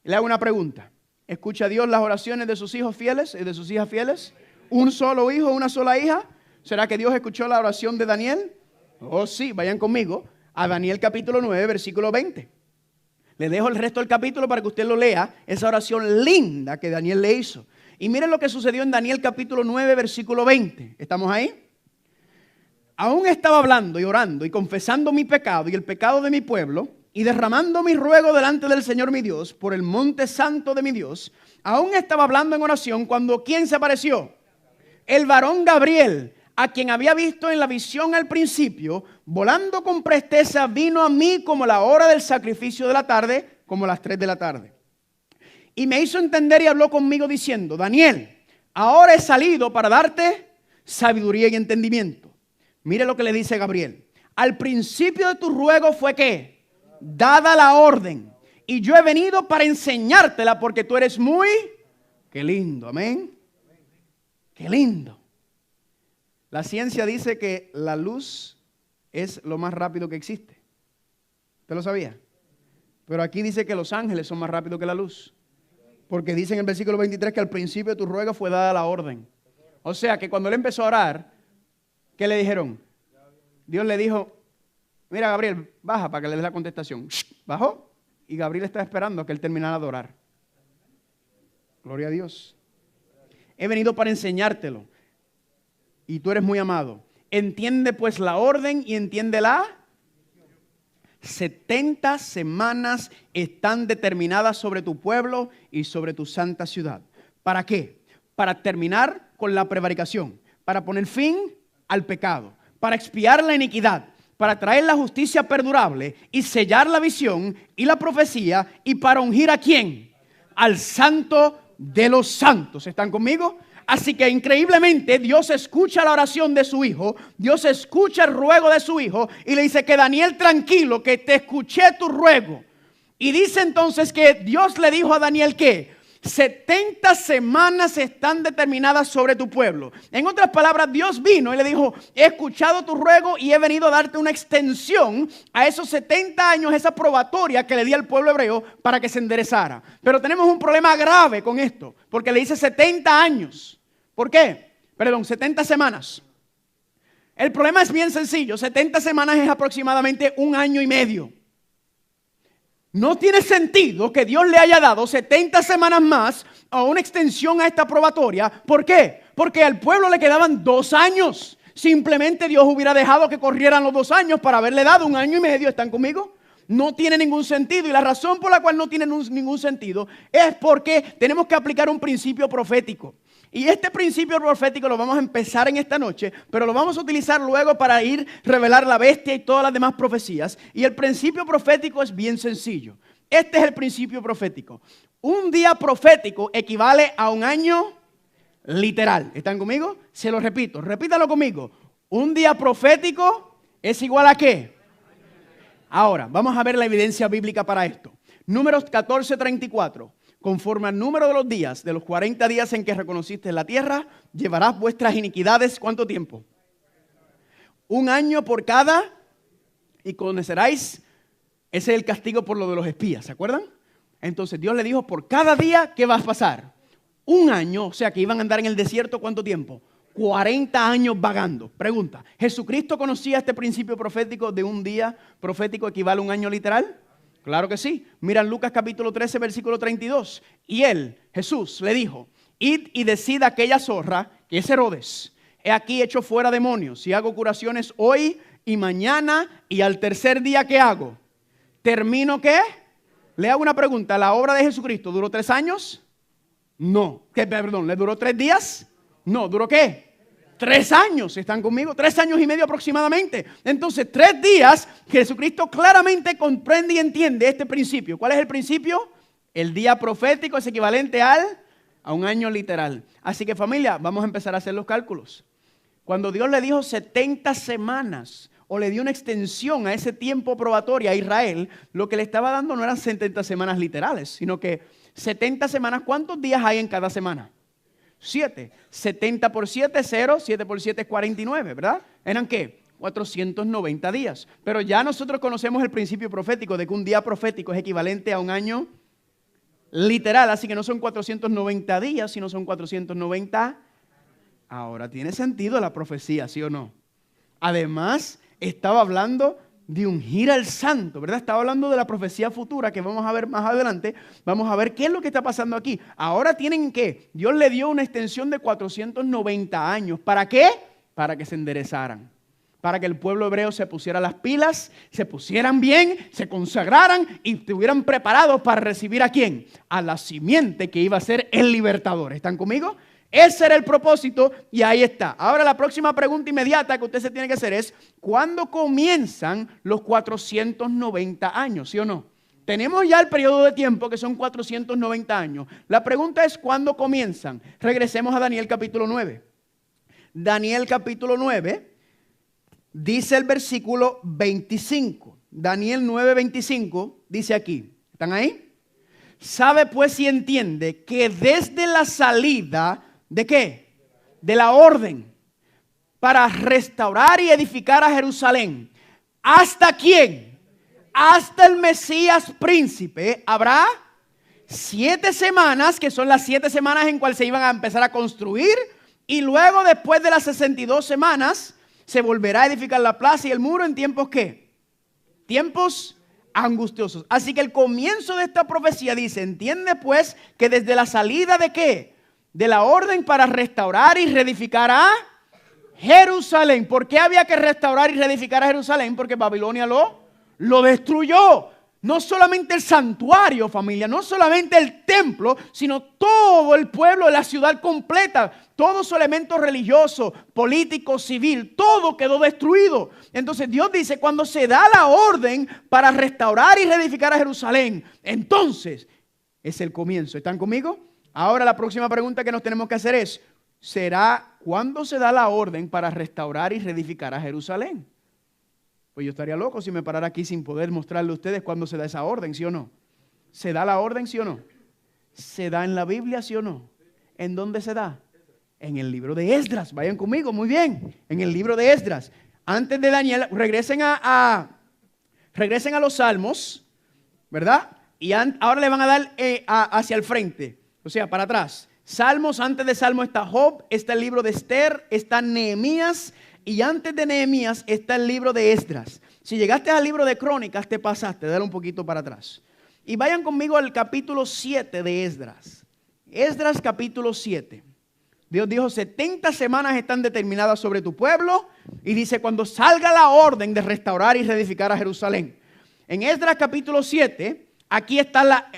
Le hago una pregunta. ¿Escucha Dios las oraciones de sus hijos fieles y de sus hijas fieles? ¿Un solo hijo, una sola hija? ¿Será que Dios escuchó la oración de Daniel? Oh sí, vayan conmigo a Daniel capítulo 9, versículo 20. Le dejo el resto del capítulo para que usted lo lea, esa oración linda que Daniel le hizo. Y miren lo que sucedió en Daniel capítulo 9, versículo 20. ¿Estamos ahí? Aún estaba hablando y orando y confesando mi pecado y el pecado de mi pueblo y derramando mi ruego delante del Señor mi Dios por el monte santo de mi Dios. Aún estaba hablando en oración cuando ¿quién se apareció? El varón Gabriel, a quien había visto en la visión al principio, volando con presteza, vino a mí como la hora del sacrificio de la tarde, como las 3 de la tarde. Y me hizo entender y habló conmigo diciendo, Daniel, ahora he salido para darte sabiduría y entendimiento. Mire lo que le dice Gabriel. Al principio de tu ruego fue ¿qué? Dada la orden. Y yo he venido para enseñártela porque tú eres muy... Qué lindo, amén. Qué lindo. La ciencia dice que la luz es lo más rápido que existe. ¿Usted lo sabía? Pero aquí dice que los ángeles son más rápidos que la luz. Porque dice en el versículo 23 que al principio de tu ruego fue dada la orden. O sea que cuando él empezó a orar, ¿qué le dijeron? Dios le dijo, mira Gabriel, baja para que le des la contestación. Bajó y Gabriel estaba esperando a que él terminara de orar. Gloria a Dios. He venido para enseñártelo. Y tú eres muy amado. Entiende pues la orden y entiéndela. 70 semanas están determinadas sobre tu pueblo y sobre tu santa ciudad. ¿Para qué? Para terminar con la prevaricación, para poner fin al pecado, para expiar la iniquidad, para traer la justicia perdurable y sellar la visión y la profecía y para ungir ¿a quién? Al santo de los santos. ¿Están conmigo? Así que increíblemente Dios escucha la oración de su hijo, Dios escucha el ruego de su hijo y le dice que Daniel, tranquilo, que te escuché tu ruego. Y dice entonces que Dios le dijo a Daniel que 70 semanas están determinadas sobre tu pueblo. En otras palabras, Dios vino y le dijo, he escuchado tu ruego y he venido a darte una extensión a esos 70 años, esa probatoria que le di al pueblo hebreo para que se enderezara. Pero tenemos un problema grave con esto, porque le dice 70 años. ¿Por qué? 70 semanas. El problema es bien sencillo, 70 semanas es aproximadamente 1 año y medio. No tiene sentido que Dios le haya dado 70 semanas más a una extensión a esta probatoria. ¿Por qué? Porque al pueblo le quedaban 2 años. Simplemente Dios hubiera dejado que corrieran los 2 años para haberle dado 1 año y medio. ¿Están conmigo? No tiene ningún sentido. Y la razón por la cual no tiene ningún sentido es porque tenemos que aplicar un principio profético. Y este principio profético lo vamos a empezar en esta noche, pero lo vamos a utilizar luego para ir revelar la bestia y todas las demás profecías. Y el principio profético es bien sencillo. Este es el principio profético. Un día profético equivale a 1 año literal. ¿Están conmigo? Se lo repito, repítalo conmigo. Un día profético es igual a ¿qué? Ahora, vamos a ver la evidencia bíblica para esto. Números 14:34. Conforme al número de los días, de los 40 días en que reconociste la tierra, llevarás vuestras iniquidades, ¿cuánto tiempo? 1 año por cada, y conoceráis, ese es el castigo por lo de los espías, ¿se acuerdan? Entonces Dios le dijo, por cada día, ¿qué vas a pasar? 1 año, o sea que iban a andar en el desierto, ¿cuánto tiempo? 40 años vagando. Pregunta, ¿Jesucristo conocía este principio profético de un día profético equivale a 1 año literal? Claro que sí. Mira en Lucas capítulo 13, versículo 32. Y él, Jesús, le dijo, id y decid a aquella zorra, que es Herodes, he aquí hecho fuera demonios, y hago curaciones hoy y mañana, y al tercer día, ¿qué hago? ¿Termino qué? Le hago una pregunta, ¿la obra de Jesucristo duró 3 años? No. Perdón, ¿le duró 3 días? No, ¿duró qué? 3 años, ¿están conmigo? 3 años y medio aproximadamente. Entonces, 3 días, Jesucristo claramente comprende y entiende este principio. ¿Cuál es el principio? El día profético es equivalente a 1 año literal. Así que familia, vamos a empezar a hacer los cálculos. Cuando Dios le dijo 70 semanas o le dio una extensión a ese tiempo probatorio a Israel, lo que le estaba dando no eran 70 semanas literales, sino que 70 semanas, ¿cuántos días hay en cada semana? 7. 70 por 7, 0. 7 por 7 es 49, ¿verdad? ¿Eran qué? 490 días. Pero ya nosotros conocemos el principio profético de que un día profético es equivalente a 1 año literal. Así que no son 490 días, sino son 490. Ahora tiene sentido la profecía, ¿sí o no? Además, estaba hablando de ungir al santo, ¿verdad? Estaba hablando de la profecía futura que vamos a ver más adelante. Vamos a ver qué es lo que está pasando aquí. Ahora tienen que, Dios le dio una extensión de 490 años. ¿Para qué? Para que se enderezaran. Para que el pueblo hebreo se pusiera las pilas, se pusieran bien, se consagraran y estuvieran preparados para recibir ¿a quién? A la simiente que iba a ser el libertador. ¿Están conmigo? Ese era el propósito y ahí está. Ahora la próxima pregunta inmediata que usted se tiene que hacer es, ¿cuándo comienzan los 490 años? ¿Sí o no? Tenemos ya el periodo de tiempo que son 490 años. La pregunta es, ¿cuándo comienzan? Regresemos a Daniel capítulo 9. Daniel capítulo 9 dice el versículo 25. Daniel 9, 25 dice aquí. ¿Están ahí? Sabe pues y entiende que desde la salida, ¿de qué? De la orden para restaurar y edificar a Jerusalén. ¿Hasta quién? Hasta el Mesías príncipe habrá 7 semanas, que son las 7 semanas en cuales se iban a empezar a construir. Y luego después de las 62 semanas se volverá a edificar la plaza y el muro en tiempos ¿qué? Tiempos angustiosos. Así que el comienzo de esta profecía dice, entiende pues que desde la salida de ¿qué? De la orden para restaurar y reedificar a Jerusalén. ¿Por qué había que restaurar y reedificar a Jerusalén? Porque Babilonia lo destruyó. No solamente el santuario, familia, no solamente el templo, sino todo el pueblo de la ciudad completa, todo su elemento religioso, político, civil, todo quedó destruido. Entonces Dios dice, cuando se da la orden para restaurar y reedificar a Jerusalén, entonces es el comienzo. ¿Están conmigo? Ahora la próxima pregunta que nos tenemos que hacer es, ¿cuándo se da la orden para restaurar y reedificar a Jerusalén? Pues yo estaría loco si me parara aquí sin poder mostrarle a ustedes cuándo se da esa orden, ¿sí o no? ¿Se da la orden, sí o no? se da en la Biblia, ¿sí o no? ¿En dónde se da? En el libro de Esdras. Vayan conmigo, muy bien. En el libro de Esdras. Antes de Daniel, regresen a los Salmos, ¿verdad? Y ahora le van a dar hacia el frente, o sea, para atrás. Salmos, antes de Salmos está Job, está el libro de Esther, está Nehemías, y antes de Nehemías está el libro de Esdras. Si llegaste al libro de Crónicas, te pasaste, dale un poquito para atrás. Y vayan conmigo al capítulo 7 de Esdras. Esdras capítulo 7. Dios dijo, 70 semanas están determinadas sobre tu pueblo. Y dice, cuando salga la orden de restaurar y reedificar a Jerusalén. En Esdras capítulo 7, aquí está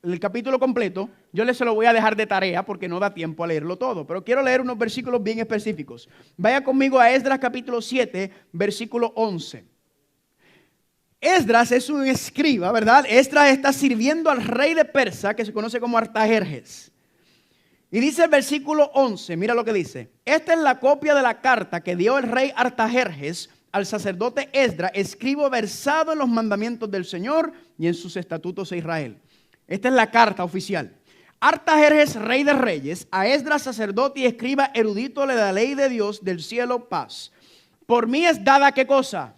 el capítulo completo. Yo se lo voy a dejar de tarea porque no da tiempo a leerlo todo. Pero quiero leer unos versículos bien específicos. Vaya conmigo a Esdras capítulo 7, versículo 11. Esdras es un escriba, ¿verdad? Esdras está sirviendo al rey de Persia, que se conoce como Artajerjes. Y dice el versículo 11, mira lo que dice. Esta es la copia de la carta que dio el rey Artajerjes al sacerdote Esdras, escribo versado en los mandamientos del Señor y en sus estatutos de Israel. Esta es la carta oficial. Artajerjes, rey de reyes, a Esdras, sacerdote y escriba erudito de la ley de Dios del cielo, paz. Por mí es dada, ¿qué cosa?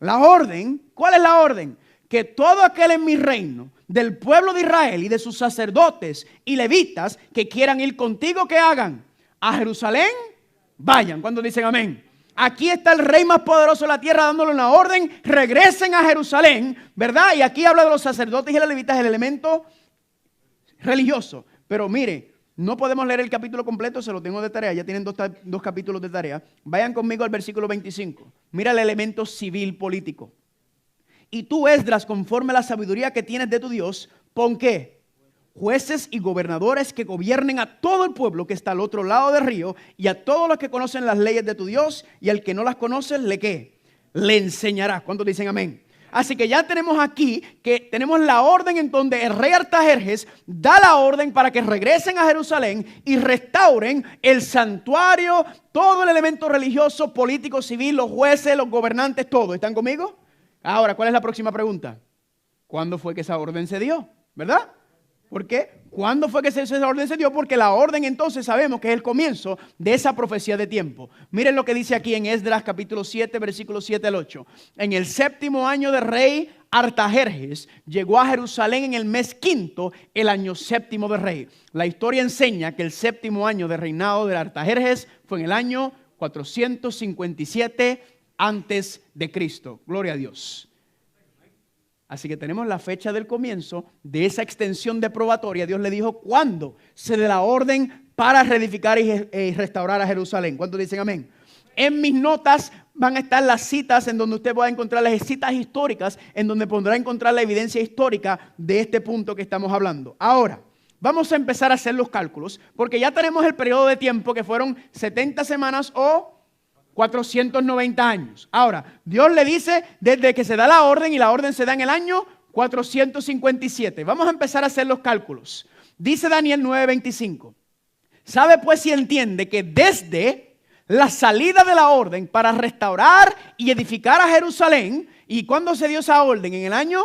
La orden. ¿Cuál es la orden? Que todo aquel en mi reino, del pueblo de Israel y de sus sacerdotes y levitas que quieran ir contigo, ¿qué hagan? A Jerusalén, vayan. ¿Cuándo dicen amén? Aquí está el rey más poderoso de la tierra dándole una orden, regresen a Jerusalén, ¿verdad? Y aquí habla de los sacerdotes y los levitas, el elemento religioso. Pero mire, no podemos leer el capítulo completo, se lo tengo de tarea, ya tienen dos capítulos de tarea. Vayan conmigo al versículo 25. Mira el elemento civil político. Y tú, Esdras, conforme a la sabiduría que tienes de tu Dios, pon ¿qué? Jueces y gobernadores que gobiernen a todo el pueblo que está al otro lado del río y a todos los que conocen las leyes de tu Dios, y al que no las conoce, ¿le qué? Le enseñarás. ¿Cuántos dicen amén? Así que ya tenemos aquí que tenemos la orden en donde el rey Artajerjes da la orden para que regresen a Jerusalén y restauren el santuario, todo el elemento religioso, político, civil, los jueces, los gobernantes, todo. ¿Están conmigo? Ahora, ¿cuál es la próxima pregunta? ¿Cuándo fue que esa orden se dio? ¿Verdad? ¿Por qué? ¿Cuándo fue que esa orden se dio? Porque la orden entonces sabemos que es el comienzo de esa profecía de tiempo. Miren lo que dice aquí en Esdras capítulo 7, versículos 7 al 8. En el 7º año del rey Artajerjes, llegó a Jerusalén en el mes quinto, el año 7º del rey. La historia enseña que el 7º año de reinado de Artajerjes fue en el año 457 antes de Cristo. Gloria a Dios. Así que tenemos la fecha del comienzo de esa extensión de probatoria. Dios le dijo cuándo se dé la orden para reedificar y restaurar a Jerusalén. ¿Cuántos dicen amén? En mis notas van a estar las citas en donde usted va a encontrar las citas históricas, en donde podrá encontrar la evidencia histórica de este punto que estamos hablando. Ahora, vamos a empezar a hacer los cálculos, porque ya tenemos el periodo de tiempo que fueron 70 semanas o 490 años. Ahora, Dios le dice desde que se da la orden, y la orden se da en el año 457. Vamos a empezar a hacer los cálculos. Dice Daniel 9:25. ¿Sabe pues si entiende que desde la salida de la orden para restaurar y edificar a Jerusalén, y cuándo se dio esa orden? En el año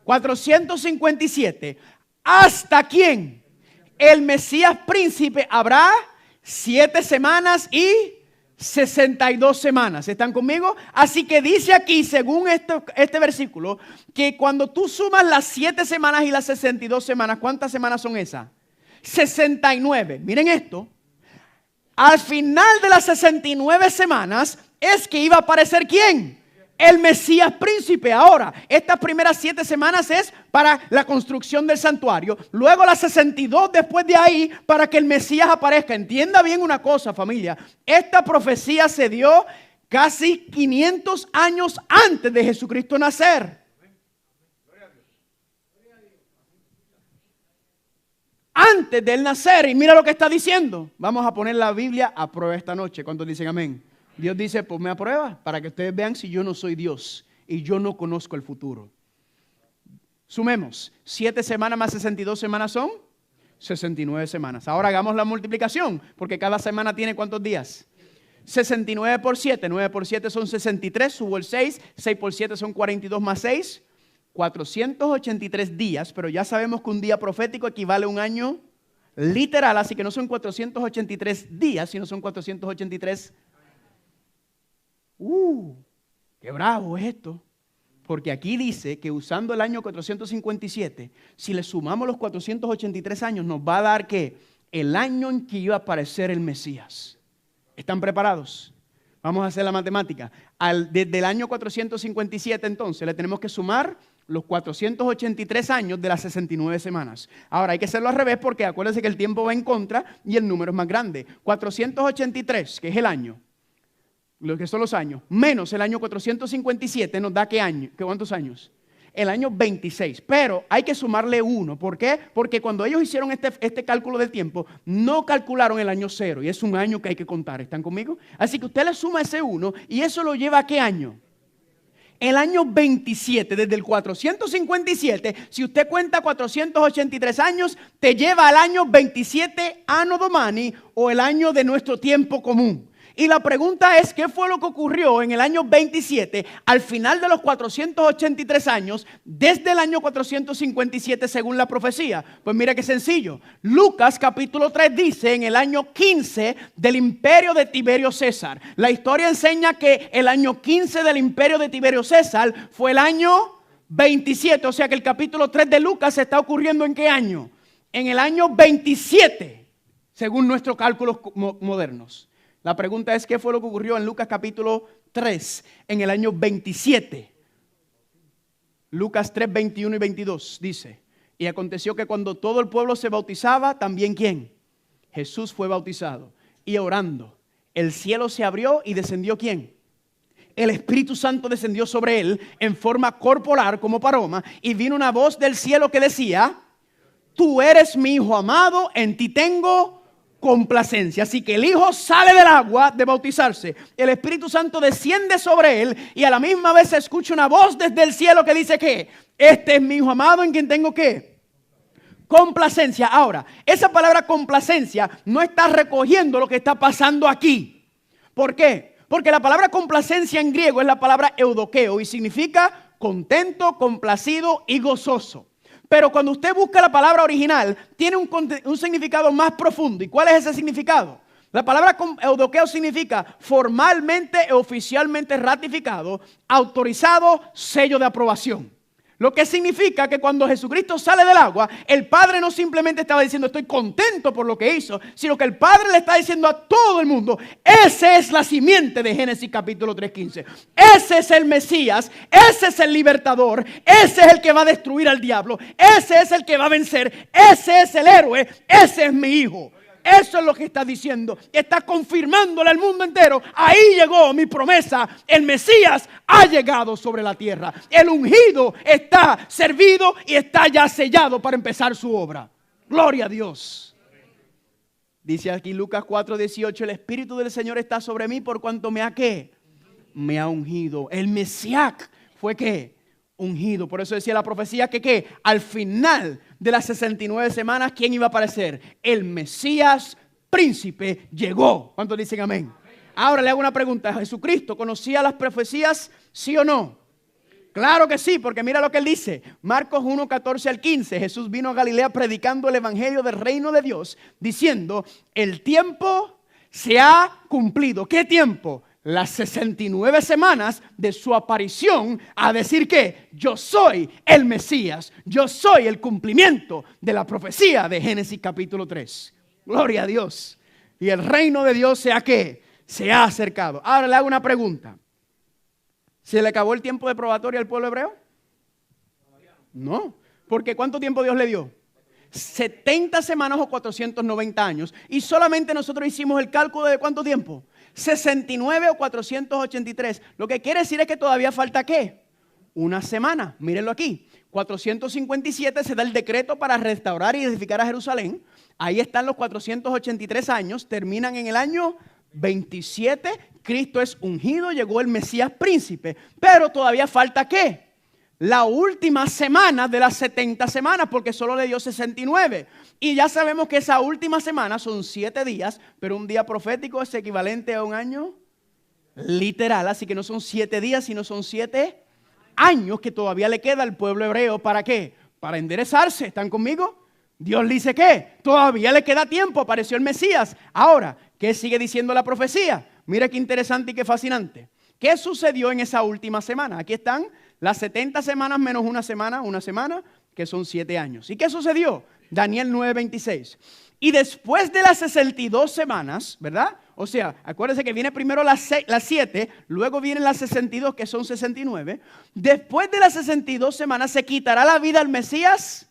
457. ¿Hasta quién? El Mesías príncipe habrá 7 semanas y 62 semanas. ¿Están conmigo? Así que dice aquí, según este versículo, que cuando tú sumas las 7 semanas y las 62 semanas, ¿cuántas semanas son esas? 69. Miren esto. Al final de las 69 semanas es que iba a aparecer ¿quién? El Mesías príncipe. Ahora, estas primeras 7 semanas es para la construcción del santuario. Luego las 62 después de ahí para que el Mesías aparezca. Entienda bien una cosa, familia. Esta profecía se dio casi 500 años antes de Jesucristo nacer. Antes de él nacer. Y mira lo que está diciendo. Vamos a poner la Biblia a prueba esta noche. ¿Cuántos dicen amén? Dios dice, ponme a prueba para que ustedes vean si yo no soy Dios y yo no conozco el futuro. Sumemos, 7 semanas más 62 semanas son 69 semanas. Ahora hagamos la multiplicación, porque cada semana tiene ¿cuántos días? 69 por 7, 9 por 7 son 63, subo el 6, 6 por 7 son 42 más 6, 483 días, pero ya sabemos que un día profético equivale a un año literal, así que no son 483 días, sino son 483. ¡Qué bravo es esto! Porque aquí dice que usando el año 457, si le sumamos los 483 años, nos va a dar que el año en que iba a aparecer el Mesías. ¿Están preparados? Vamos a hacer la matemática. Desde el año 457 entonces le tenemos que sumar los 483 años de las 69 semanas. Ahora hay que hacerlo al revés porque acuérdense que el tiempo va en contra y el número es más grande. 483, que es el año, lo que son los años, menos el año 457 nos da ¿qué año? ¿Cuántos años? El año 26, pero hay que sumarle 1. ¿Por qué? Porque cuando ellos hicieron este cálculo del tiempo, no calcularon el año 0 y es un año que hay que contar. ¿Están conmigo? Así que usted le suma ese 1 y eso lo lleva ¿a qué año? El año 27, desde el 457, si usted cuenta 483 años, te lleva al año 27 Anno Domini o el año de nuestro tiempo común. Y la pregunta es, ¿qué fue lo que ocurrió en el año 27 al final de los 483 años desde el año 457 según la profecía? Pues mira qué sencillo. Lucas capítulo 3 dice en el año 15 del imperio de Tiberio César. La historia enseña que el año 15 del imperio de Tiberio César fue el año 27. O sea que el capítulo 3 de Lucas está ocurriendo ¿en qué año? En el año 27 según nuestros cálculos modernos. La pregunta es, ¿qué fue lo que ocurrió en Lucas capítulo 3 en el año 27? Lucas 3, 21 y 22 dice, y aconteció que cuando todo el pueblo se bautizaba, también ¿quién? Jesús fue bautizado. Y orando, el cielo se abrió y descendió ¿quién? El Espíritu Santo descendió sobre él en forma corporal como paloma y vino una voz del cielo que decía, tú eres mi Hijo amado, en ti tengo complacencia. Así que el Hijo sale del agua de bautizarse, el Espíritu Santo desciende sobre él y a la misma vez se escucha una voz desde el cielo que dice que este es mi Hijo amado en quien tengo ¿qué? Complacencia. Ahora, esa palabra complacencia no está recogiendo lo que está pasando aquí. ¿Por qué? Porque la palabra complacencia en griego es la palabra eudokeo y significa contento, complacido y gozoso. Pero cuando usted busca la palabra original, tiene un significado más profundo. ¿Y cuál es ese significado? La palabra eudokeo significa formalmente y oficialmente ratificado, autorizado, sello de aprobación. Lo que significa que cuando Jesucristo sale del agua, el Padre no simplemente estaba diciendo estoy contento por lo que hizo, sino que el Padre le está diciendo a todo el mundo, esa es la simiente de Génesis capítulo 3:15. Ese es el Mesías, ese es el libertador, ese es el que va a destruir al diablo, ese es el que va a vencer, ese es el héroe, ese es mi hijo. Eso es lo que está diciendo. Está confirmándole al mundo entero. Ahí llegó mi promesa. El Mesías ha llegado sobre la tierra. El ungido está servido y está ya sellado para empezar su obra. Gloria a Dios. Dice aquí Lucas 4:18. El Espíritu del Señor está sobre mí por cuanto me ha ¿qué? Me ha ungido. El Mesías fue ¿qué? Ungido. Por eso decía la profecía que ¿qué? Al final de las 69 semanas, ¿quién iba a aparecer? El Mesías príncipe llegó. ¿Cuántos dicen amén? Ahora le hago una pregunta. ¿Jesucristo conocía las profecías? ¿Sí o no? Claro que sí, porque mira lo que él dice. Marcos 1, 14 al 15. Jesús vino a Galilea predicando el evangelio del reino de Dios, diciendo, el tiempo se ha cumplido. ¿Qué tiempo? Las 69 semanas de su aparición a decir que yo soy el Mesías, yo soy el cumplimiento de la profecía de Génesis capítulo 3. Gloria a Dios. Y el reino de Dios se ha ¿qué? Se ha acercado. Ahora le hago una pregunta. ¿Se le acabó el tiempo de probatoria al pueblo hebreo? No, porque ¿cuánto tiempo Dios le dio? 70 semanas o 490 años. Y solamente nosotros hicimos el cálculo de ¿cuánto tiempo? 69 o 483. Lo que quiere decir es que todavía falta ¿qué? Una semana. Mírenlo aquí. 457 se da el decreto para restaurar y edificar a Jerusalén. Ahí están los 483 años. Terminan en el año 27. Cristo es ungido. Llegó el Mesías príncipe. Pero todavía falta ¿qué? La última semana de las 70 semanas, porque solo le dio 69. Y ya sabemos que esa última semana son 7 días, pero un día profético es equivalente a un año literal. Así que no son 7 días, sino son 7 años que todavía le queda al pueblo hebreo. ¿Para qué? Para enderezarse. ¿Están conmigo? Dios le dice que todavía le queda tiempo. Apareció el Mesías. Ahora, ¿qué sigue diciendo la profecía? Mira qué interesante y qué fascinante. ¿Qué sucedió en esa última semana? Aquí están las 70 semanas menos una semana, que son 7 años. ¿Y qué sucedió? Daniel 9:26. Y después de las 62 semanas, ¿verdad? O sea, acuérdense que viene primero las 7, luego vienen las 62, que son 69. Después de las 62 semanas se quitará la vida al Mesías.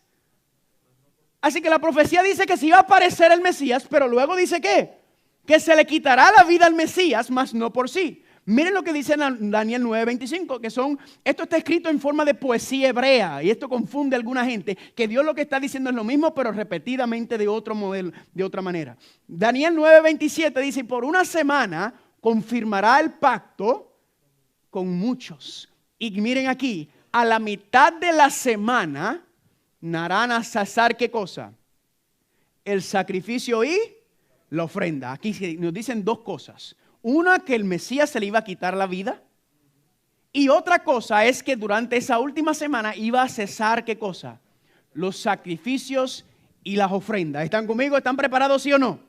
Así que la profecía dice que sí va a aparecer el Mesías, pero luego dice ¿qué? Que se le quitará la vida al Mesías, mas no por sí. Miren lo que dice Daniel 9:25, esto está escrito en forma de poesía hebrea, y esto confunde a alguna gente, que Dios lo que está diciendo es lo mismo, pero repetidamente de otro modelo, de otra manera. Daniel 9:27 dice, por una semana confirmará el pacto con muchos. Y miren aquí, a la mitad de la semana, darán a cesar ¿qué cosa? El sacrificio y la ofrenda. Aquí nos dicen dos cosas. Una, que el Mesías se le iba a quitar la vida. Y otra cosa es que durante esa última semana iba a cesar ¿qué cosa? Los sacrificios y las ofrendas. ¿Están conmigo? ¿Están preparados, sí o no?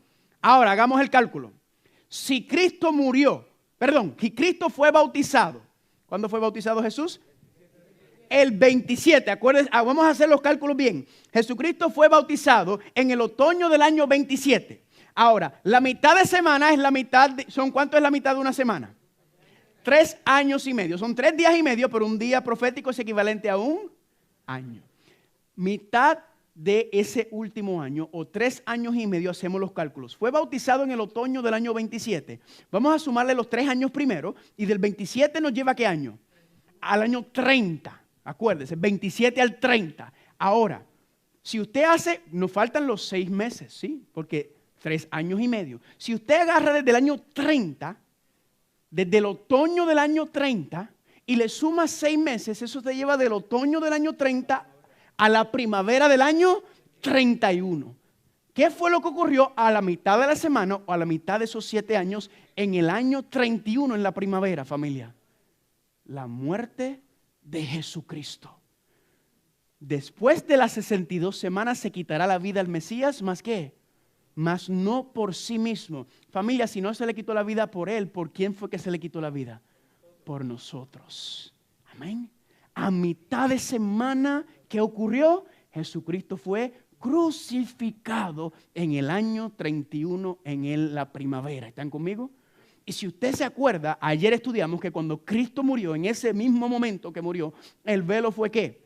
Ahora, hagamos el cálculo. Si Cristo fue bautizado. ¿Cuándo fue bautizado Jesús? El 27, acuérdense, vamos a hacer los cálculos bien. Jesucristo fue bautizado en el otoño del año 27. Ahora, la mitad de semana es la mitad, ¿cuánto es la mitad de una semana? 3 años y medio, son 3 días y medio, pero un día profético es equivalente a un año. Mitad de ese último año, o 3 años y medio, hacemos los cálculos. Fue bautizado en el otoño del año 27. Vamos a sumarle los 3 años primero, y del 27 nos lleva ¿a qué año? Al año 30. Acuérdese, 27 al 30. Ahora, si usted hace, nos faltan los 6 meses, ¿sí? Porque 3 años y medio. Si usted agarra desde el año 30, desde el otoño del año 30, y le suma 6 meses, eso te lleva del otoño del año 30 a la primavera del año 31. ¿Qué fue lo que ocurrió a la mitad de la semana o a la mitad de esos 7 años en el año 31 en la primavera, familia? La muerte de Jesucristo. Después de las 62 semanas se quitará la vida al Mesías, ¿más qué? Mas no por sí mismo. Familia, si no se le quitó la vida por él, ¿por quién fue que se le quitó la vida? Por nosotros. Amén. A mitad de semana, ¿qué ocurrió? Jesucristo fue crucificado en el año 31 en la primavera. ¿Están conmigo? Y si usted se acuerda, ayer estudiamos que cuando Cristo murió, en ese mismo momento que murió, el velo fue ¿qué?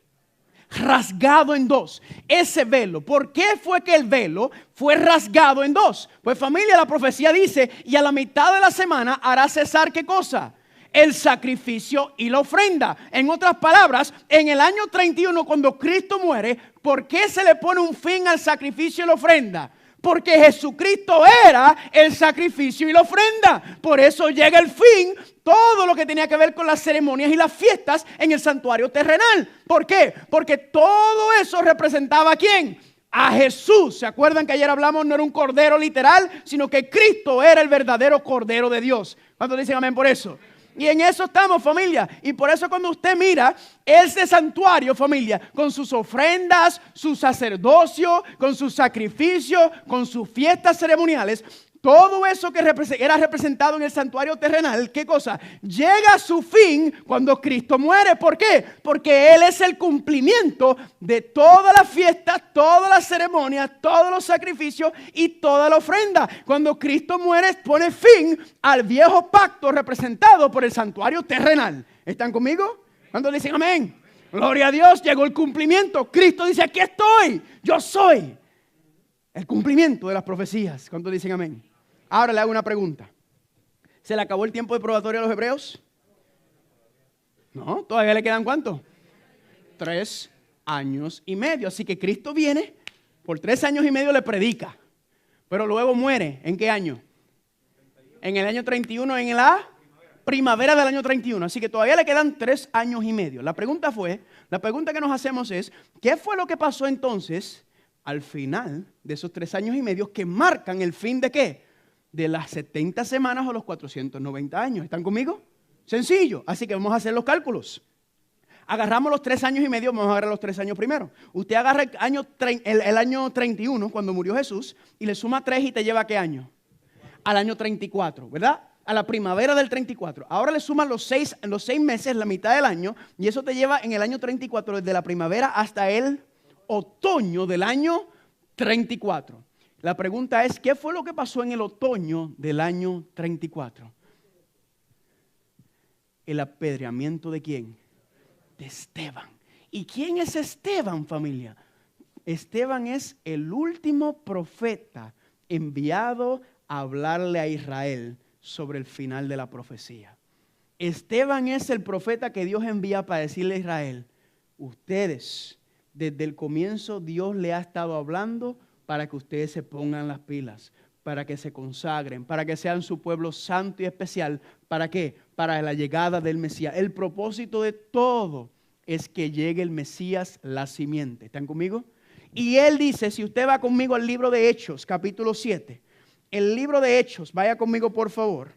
Rasgado en 2. Ese velo, ¿por qué fue que el velo fue rasgado en 2? Pues familia, la profecía dice, y a la mitad de la semana hará cesar ¿qué cosa? El sacrificio y la ofrenda. En otras palabras, en el año 31 cuando Cristo muere, ¿por qué se le pone un fin al sacrificio y la ofrenda? Porque Jesucristo era el sacrificio y la ofrenda. Por eso llega el fin, todo lo que tenía que ver con las ceremonias y las fiestas en el santuario terrenal. ¿Por qué? Porque todo eso representaba ¿a quién? A Jesús. ¿Se acuerdan que ayer hablamos? No era un cordero literal, sino que Cristo era el verdadero cordero de Dios. ¿Cuántos dicen amén por eso? Y en eso estamos, familia. Y por eso cuando usted mira ese santuario, familia, con sus ofrendas, su sacerdocio, con sus sacrificios, con sus fiestas ceremoniales, todo eso que era representado en el santuario terrenal, ¿qué cosa? Llega a su fin cuando Cristo muere. ¿Por qué? Porque Él es el cumplimiento de todas las fiestas, todas las ceremonias, todos los sacrificios y toda la ofrenda. Cuando Cristo muere, pone fin al viejo pacto representado por el santuario terrenal. ¿Están conmigo? ¿Cuándo dicen amén? Gloria a Dios, llegó el cumplimiento. Cristo dice, aquí estoy, yo soy el cumplimiento de las profecías. ¿Cuántos dicen amén? Ahora le hago una pregunta. ¿Se le acabó el tiempo de probatorio a los hebreos? No, todavía le quedan ¿cuánto? 3 años y medio. Así que Cristo viene, por 3 años y medio le predica, pero luego muere. ¿En qué año? En el año 31, en la primavera del año 31. Así que todavía le quedan 3 años y medio. La pregunta que nos hacemos es, ¿qué fue lo que pasó entonces al final de esos 3 años y medio que marcan el fin de qué? De las 70 semanas o los 490 años. ¿Están conmigo? Sencillo. Así que vamos a hacer los cálculos. Agarramos los 3 años y medio, vamos a agarrar los 3 años primero. Usted agarra el año 31, cuando murió Jesús, y le suma 3 y te lleva ¿a qué año? Al año 34, ¿verdad? A la primavera del 34. Ahora le suman los 6 meses, la mitad del año, y eso te lleva en el año 34, desde la primavera hasta el otoño del año 34. La pregunta es, ¿qué fue lo que pasó en el otoño del año 34? El apedreamiento ¿de quién? De Esteban. ¿Y quién es Esteban, familia? Esteban es el último profeta enviado a hablarle a Israel sobre el final de la profecía. Esteban es el profeta que Dios envía para decirle a Israel, ustedes, desde el comienzo Dios le ha estado hablando para que ustedes se pongan las pilas, para que se consagren, para que sean su pueblo santo y especial. ¿Para qué? Para la llegada del Mesías. El propósito de todo es que llegue el Mesías, la simiente. ¿Están conmigo? Y él dice, si usted va conmigo al libro de Hechos, capítulo 7. El libro de Hechos, vaya conmigo por favor.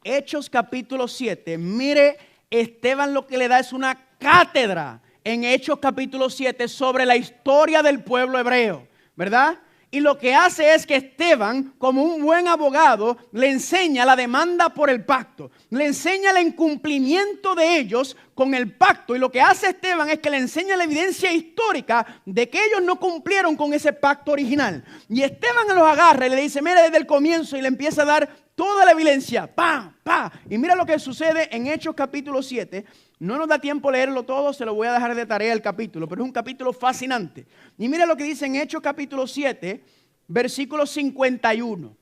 Hechos capítulo 7. Mire, Esteban lo que le da es una cátedra en Hechos capítulo 7 sobre la historia del pueblo hebreo, ¿verdad? Y lo que hace es que Esteban, como un buen abogado, le enseña la demanda por el pacto. Le enseña el incumplimiento de ellos con el pacto. Y lo que hace Esteban es que le enseña la evidencia histórica de que ellos no cumplieron con ese pacto original. Y Esteban los agarra y le dice, mira desde el comienzo, y le empieza a dar toda la evidencia. ¡Pa! ¡Pa! Y mira lo que sucede en Hechos capítulo 7. No nos da tiempo leerlo todo, se lo voy a dejar de tarea el capítulo, pero es un capítulo fascinante. Y mira lo que dice en Hechos capítulo 7, versículo 51.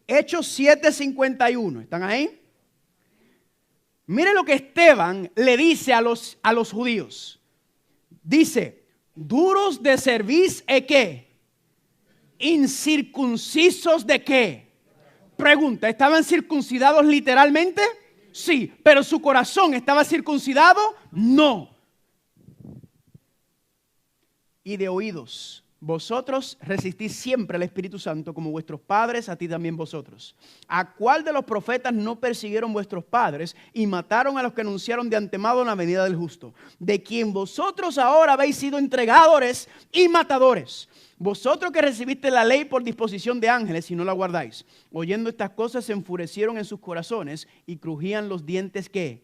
Hechos 7, 51. ¿Están ahí? Mire lo que Esteban le dice a los judíos. Dice, duros de cerviz, ¿qué? Incircuncisos de qué. Pregunta, ¿estaban circuncidados literalmente? Sí, pero su corazón estaba circuncidado, no. Y de oídos, vosotros resistís siempre al Espíritu Santo como vuestros padres, a ti también vosotros. ¿A cuál de los profetas no persiguieron vuestros padres y mataron a los que anunciaron de antemano la venida del justo? De quien vosotros ahora habéis sido entregadores y matadores. Vosotros que recibiste la ley por disposición de ángeles y no la guardáis. Oyendo estas cosas se enfurecieron en sus corazones y crujían los dientes ¿qué?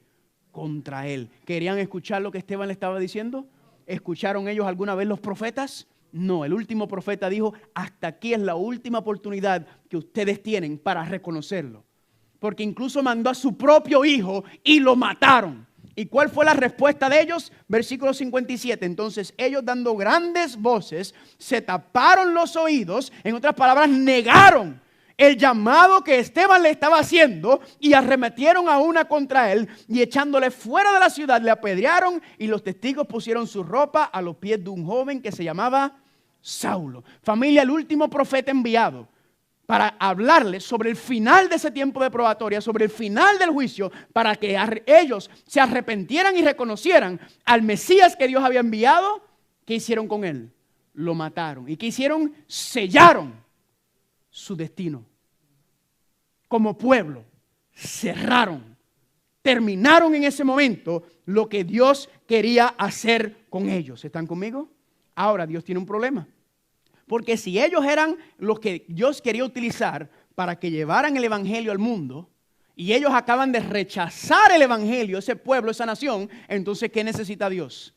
Contra él. ¿Querían escuchar lo que Esteban le estaba diciendo? ¿Escucharon ellos alguna vez los profetas? No, el último profeta dijo, hasta aquí es la última oportunidad que ustedes tienen para reconocerlo. Porque incluso mandó a su propio hijo y lo mataron. ¿Y cuál fue la respuesta de ellos? Versículo 57. Entonces ellos dando grandes voces se taparon los oídos, en otras palabras negaron el llamado que Esteban le estaba haciendo y arremetieron a una contra él y echándole fuera de la ciudad le apedrearon y los testigos pusieron su ropa a los pies de un joven que se llamaba Saulo. Familia, el último profeta enviado para hablarles sobre el final de ese tiempo de probatoria, sobre el final del juicio, para que ellos se arrepintieran y reconocieran al Mesías que Dios había enviado. ¿Qué hicieron con él? Lo mataron. ¿Y qué hicieron? Sellaron su destino. Como pueblo, cerraron. Terminaron en ese momento lo que Dios quería hacer con ellos. ¿Están conmigo? Ahora Dios tiene un problema. Porque si ellos eran los que Dios quería utilizar para que llevaran el evangelio al mundo, y ellos acaban de rechazar el evangelio, ese pueblo, esa nación, entonces ¿qué necesita Dios?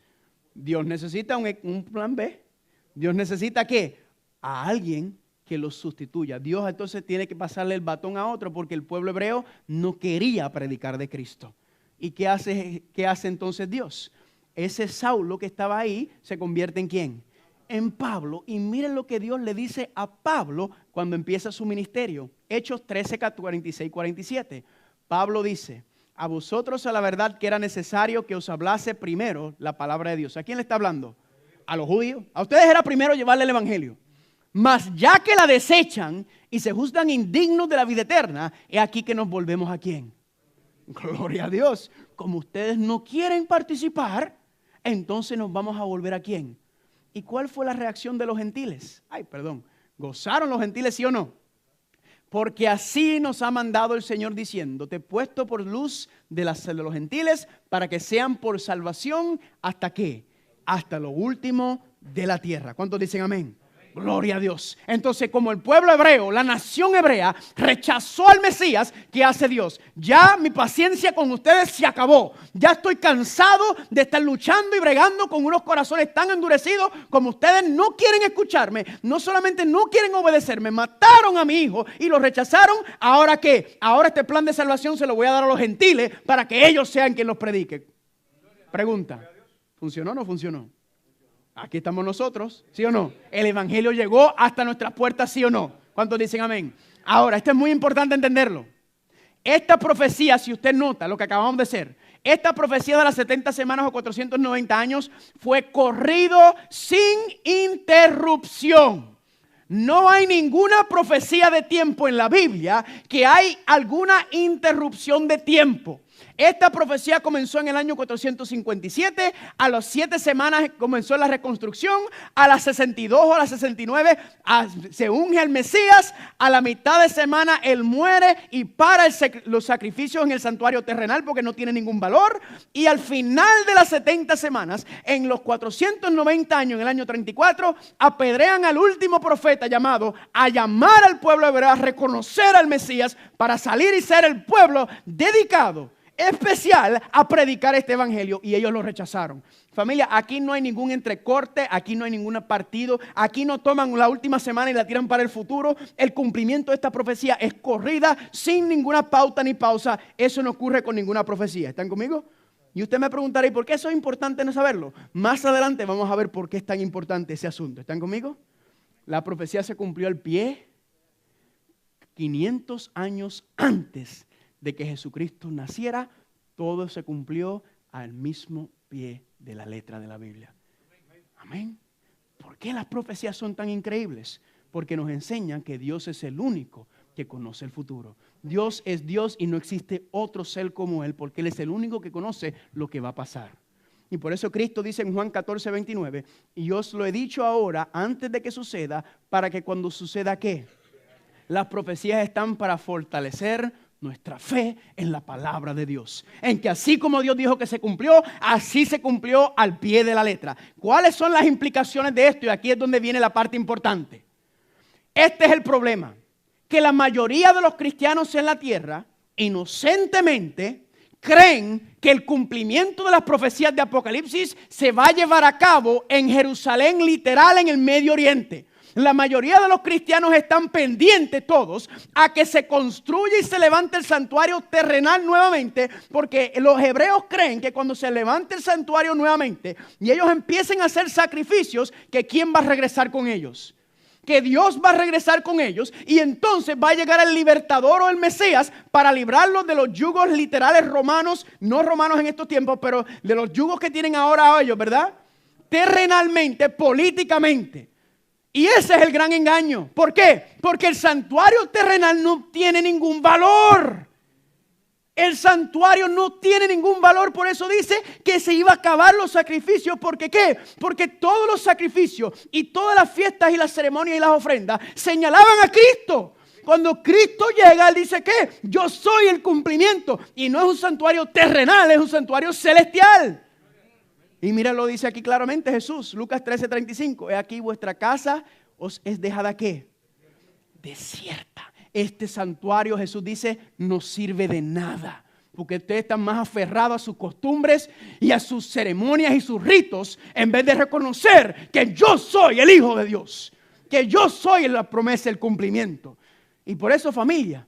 Dios necesita un plan B. Dios necesita ¿qué? A alguien que los sustituya. Dios entonces tiene que pasarle el batón a otro porque el pueblo hebreo no quería predicar de Cristo. ¿Y qué hace entonces Dios? Ese Saulo que estaba ahí se convierte ¿en quién? En Pablo. Y miren lo que Dios le dice a Pablo cuando empieza su ministerio. Hechos 13, 46, 47. Pablo dice, a vosotros a la verdad que era necesario que os hablase primero la palabra de Dios. ¿A quién le está hablando? A los judíos. A ustedes era primero llevarle el evangelio. Mas ya que la desechan y se juzgan indignos de la vida eterna, es aquí que nos volvemos ¿a quién? Gloria a Dios. Como ustedes no quieren participar, entonces nos vamos a volver ¿a quién? ¿Y cuál fue la reacción de los gentiles? Ay, perdón. ¿Gozaron los gentiles, sí o no? Porque así nos ha mandado el Señor diciendo, te he puesto por luz de los gentiles para que sean por salvación, ¿hasta qué? Hasta lo último de la tierra. ¿Cuántos dicen amén? Gloria a Dios. Entonces, como el pueblo hebreo, la nación hebrea, rechazó al Mesías, ¿qué hace Dios? Ya mi paciencia con ustedes se acabó. Ya estoy cansado de estar luchando y bregando con unos corazones tan endurecidos como ustedes no quieren escucharme. No solamente no quieren obedecerme, mataron a mi hijo y lo rechazaron. ¿Ahora qué? Ahora este plan de salvación se lo voy a dar a los gentiles para que ellos sean quien los predique. Pregunta, ¿funcionó o no funcionó? Aquí estamos nosotros, ¿sí o no? El evangelio llegó hasta nuestras puertas, ¿sí o no? ¿Cuántos dicen amén? Ahora, esto es muy importante entenderlo. Esta profecía, si usted nota lo que acabamos de hacer, esta profecía de las 70 semanas o 490 años fue corrido sin interrupción. No hay ninguna profecía de tiempo en la Biblia que hay alguna interrupción de tiempo. Esta profecía comenzó en el año 457, a las 7 semanas comenzó la reconstrucción, a las 62 o a las 69 se unge el Mesías, a la mitad de semana él muere y para los sacrificios en el santuario terrenal porque no tiene ningún valor, y al final de las 70 semanas, en los 490 años, en el año 34, apedrean al último profeta llamado a llamar al pueblo hebreo a reconocer al Mesías para salir y ser el pueblo dedicado especial a predicar este evangelio, y ellos lo rechazaron. Familia, aquí no hay ningún entrecorte, aquí no hay ningún partido, aquí no toman la última semana y la tiran para el futuro. El cumplimiento de esta profecía es corrida sin ninguna pauta ni pausa. Eso no ocurre con ninguna profecía. ¿Están conmigo? Y usted me preguntará, ¿y por qué eso es importante no saberlo? Más adelante vamos a ver por qué es tan importante ese asunto. ¿Están conmigo? La profecía se cumplió al pie 500 años antes de que Jesucristo naciera. Todo se cumplió al mismo pie de la letra de la Biblia. Amén. ¿Por qué las profecías son tan increíbles? Porque nos enseñan que Dios es el único que conoce el futuro. Dios es Dios y no existe otro ser como Él, porque Él es el único que conoce lo que va a pasar. Y por eso Cristo dice en Juan 14, 29, y yo os lo he dicho ahora, antes de que suceda, para que cuando suceda, ¿qué? Las profecías están para fortalecer nuestra fe en la palabra de Dios. En que así como Dios dijo que se cumplió, así se cumplió al pie de la letra. ¿Cuáles son las implicaciones de esto? Y aquí es donde viene la parte importante. Este es el problema. Que la mayoría de los cristianos en la tierra, inocentemente, creen que el cumplimiento de las profecías de Apocalipsis se va a llevar a cabo en Jerusalén, literal, en el Medio Oriente. La mayoría de los cristianos están pendientes todos a que se construya y se levante el santuario terrenal nuevamente, porque los hebreos creen que cuando se levante el santuario nuevamente y ellos empiecen a hacer sacrificios, que ¿quién va a regresar con ellos? Que Dios va a regresar con ellos y entonces va a llegar el libertador o el Mesías para librarlos de los yugos literales romanos, no romanos en estos tiempos, pero de los yugos que tienen ahora ellos, ¿verdad? Terrenalmente, políticamente. Y ese es el gran engaño. ¿Por qué? Porque el santuario terrenal no tiene ningún valor. El santuario no tiene ningún valor. Por eso dice que se iba a acabar los sacrificios. ¿Por qué? ¿Qué? Porque todos los sacrificios y todas las fiestas y las ceremonias y las ofrendas señalaban a Cristo. Cuando Cristo llega, Él dice que yo soy el cumplimiento. Y no es un santuario terrenal, es un santuario celestial. Y mira, lo dice aquí claramente Jesús, Lucas 13:35. He aquí vuestra casa os es dejada ¿qué? Desierta. Este santuario, Jesús dice, no sirve de nada. Porque ustedes están más aferrados a sus costumbres y a sus ceremonias y sus ritos, en vez de reconocer que yo soy el Hijo de Dios. Que yo soy la promesa, el cumplimiento. Y por eso, familia,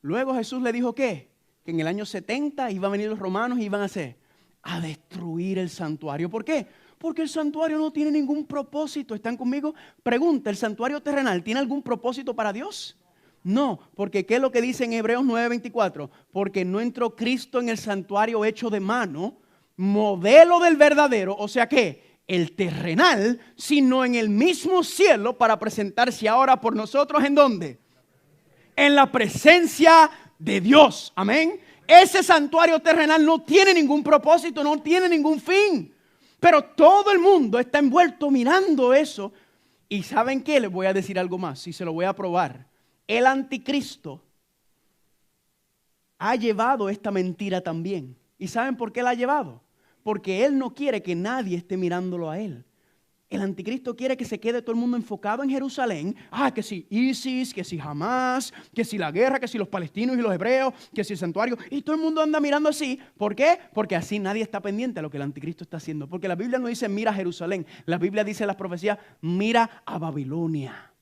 luego Jesús le dijo ¿qué? Que en el año 70 iban a venir los romanos y iban a hacer a destruir el santuario. ¿Por qué? Porque el santuario no tiene ningún propósito. ¿Están conmigo? Pregunta, ¿el santuario terrenal tiene algún propósito para Dios? No, porque ¿qué es lo que dice en Hebreos 9:24? Porque no entró Cristo en el santuario hecho de mano, modelo del verdadero, o sea que el terrenal, sino en el mismo cielo para presentarse ahora por nosotros. ¿En dónde? En la presencia de Dios. Amén. Ese santuario terrenal no tiene ningún propósito, no tiene ningún fin. Pero todo el mundo está envuelto mirando eso Y ¿saben qué? Les voy a decir algo más y se lo voy a probar. El anticristo ha llevado esta mentira también. ¿Y saben por qué la ha llevado? Porque él no quiere que nadie esté mirándolo a él. El anticristo quiere que se quede todo el mundo enfocado en Jerusalén. Que si ISIS, que si Hamas, que si la guerra, que si los palestinos y los hebreos, que si el santuario. Y todo el mundo anda mirando así. ¿Por qué? Porque así nadie está pendiente a lo que el anticristo está haciendo. Porque la Biblia no dice mira a Jerusalén. La Biblia dice en las profecías mira a Babilonia.